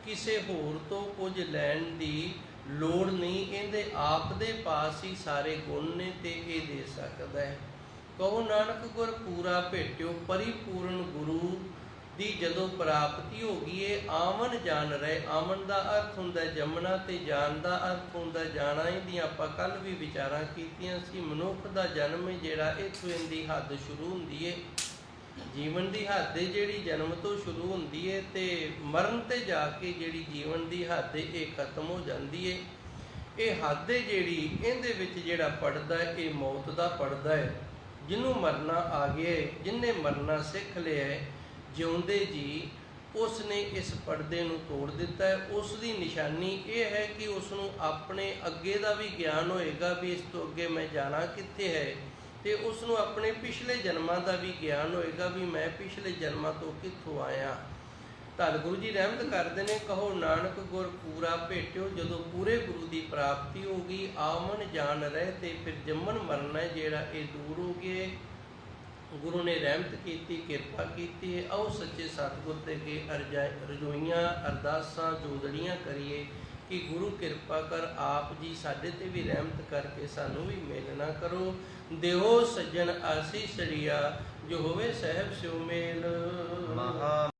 ਕਿਸੇ ਹੋਰ ਤੋਂ ਕੁਝ ਲੈਣ ਦੀ ਲੋੜ ਨਹੀਂ, ਇਹਦੇ ਆਪ ਦੇ ਪਾਸ ਹੀ ਸਾਰੇ ਗੁਣ ਨੇ ਤੇ ਇਹ ਦੇ ਸਕਦਾ ਹੈ। ਕਹੋ ਨਾਨਕ ਗੁਰ ਪੂਰਾ ਭੇਟਿਓ, ਪਰਿਪੂਰਨ ਗੁਰੂ ਦੀ ਜਦੋਂ ਪ੍ਰਾਪਤੀ ਹੋ ਗਈ ਏ, ਆਵਣ ਜਾਣ ਰਹੇ। ਆਵਣ ਦਾ ਅਰਥ ਹੁੰਦਾ ਜੰਮਣਾ ਤੇ ਜਾਣ ਦਾ ਅਰਥ ਹੁੰਦਾ ਜਾਣਾ। ਇਹਦੀਆਂ ਆਪਾਂ ਕੱਲ ਵੀ ਵਿਚਾਰਾਂ ਕੀਤੀਆਂ ਸੀ। ਮਨੁੱਖ ਦਾ ਜਨਮ ਜਿਹੜਾ ਇੱਥੋਂ ਇਹਦੀ ਹੱਦ ਸ਼ੁਰੂ ਹੁੰਦੀ ਏ, ਜੀਵਨ ਦੀ ਹੱਦ ਜਿਹੜੀ ਜਨਮ ਤੋਂ ਸ਼ੁਰੂ ਹੁੰਦੀ ਹੈ ਤੇ ਮਰਨ ਤੇ ਜਾ ਕੇ ਜਿਹੜੀ ਜੀਵਨ ਦੀ ਹੱਦ ਇਹ ਖਤਮ ਹੋ ਜਾਂਦੀ ਹੈ। ਇਹ ਹੱਦ ਜਿਹੜੀ ਇਹਦੇ ਵਿੱਚ ਜਿਹੜਾ ਪੜਦਾ ਹੈ ਇਹ ਮੌਤ ਦਾ ਪੜਦਾ ਹੈ। ਜਿਹਨੂੰ ਮਰਨਾ ਆ ਗਿਆ, ਜਿਹਨੇ ਮਰਨਾ ਸਿੱਖ ਲਿਆ ਹੈ, ਜਿਉਂਦੇ ਜੀ ਉਸ ਨੇ ਇਸ ਪਰਦੇ ਨੂੰ ਤੋੜ ਦਿੱਤਾ ਹੈ। ਉਸ ਦੀ ਨਿਸ਼ਾਨੀ ਇਹ ਹੈ ਕਿ ਉਸ ਨੂੰ ਆਪਣੇ ਅੱਗੇ ਦਾ ਵੀ ਗਿਆਨ ਹੋਏਗਾ ਵੀ ਇਸ ਤੋਂ ਅੱਗੇ ਮੈਂ ਜਾਣਾ ਕਿੱਥੇ ਹੈ, ਤੇ ਉਸ ਨੂੰ ਆਪਣੇ ਪਿਛਲੇ ਜਨਮਾਂ ਦਾ ਵੀ ਗਿਆਨ ਹੋਏਗਾ ਵੀ ਮੈਂ ਪਿਛਲੇ ਜਨਮਾਂ ਤੋਂ ਕਿੱਥੋਂ ਆਇਆ। ਧੰਨ ਗੁਰੂ ਜੀ ਰਹਿਮਤ ਕਰਦੇ ਨੇ। ਕਹੋ ਨਾਨਕ ਗੁਰ ਪੂਰਾ ਭੇਟਿਓ, ਜਦੋਂ ਪੂਰੇ ਗੁਰੂ ਦੀ ਪ੍ਰਾਪਤੀ ਹੋ ਗਈ, ਆਵਣ ਜਾਣ ਰਹੇ ਤੇ ਫਿਰ ਜੰਮਣ ਮਰਨਾ ਜਿਹੜਾ ਇਹ ਦੂਰ ਹੋ ਗਏ। ਗੁਰੂ ਨੇ ਰਹਿਮਤ ਕੀਤੀ, ਕਿਰਪਾ ਕੀਤੀ ਹੈ। ਆਓ ਸੱਚੇ ਸਤਿਗੁਰ ਦੇ ਅੱਗੇ ਰਜੋਈਆਂ ਅਰਦਾਸਾਂ ਜੋਦੜੀਆਂ ਕਰੀਏ ਕਿ ਗੁਰੂ ਕਿਰਪਾ ਕਰ, ਆਪ ਜੀ ਸਾਡੇ ਤੇ ਵੀ ਰਹਿਮਤ ਕਰਕੇ ਸਾਨੂੰ ਵੀ ਮਿਲਣਾ ਕਰੋ। ਦਿਓ ਸੱਜਣ ਆਸੀਸੜੀਆ, ਜੋ ਹੋਵੇ ਸਹਿਬ ਸਿਉ ਮੇਲ।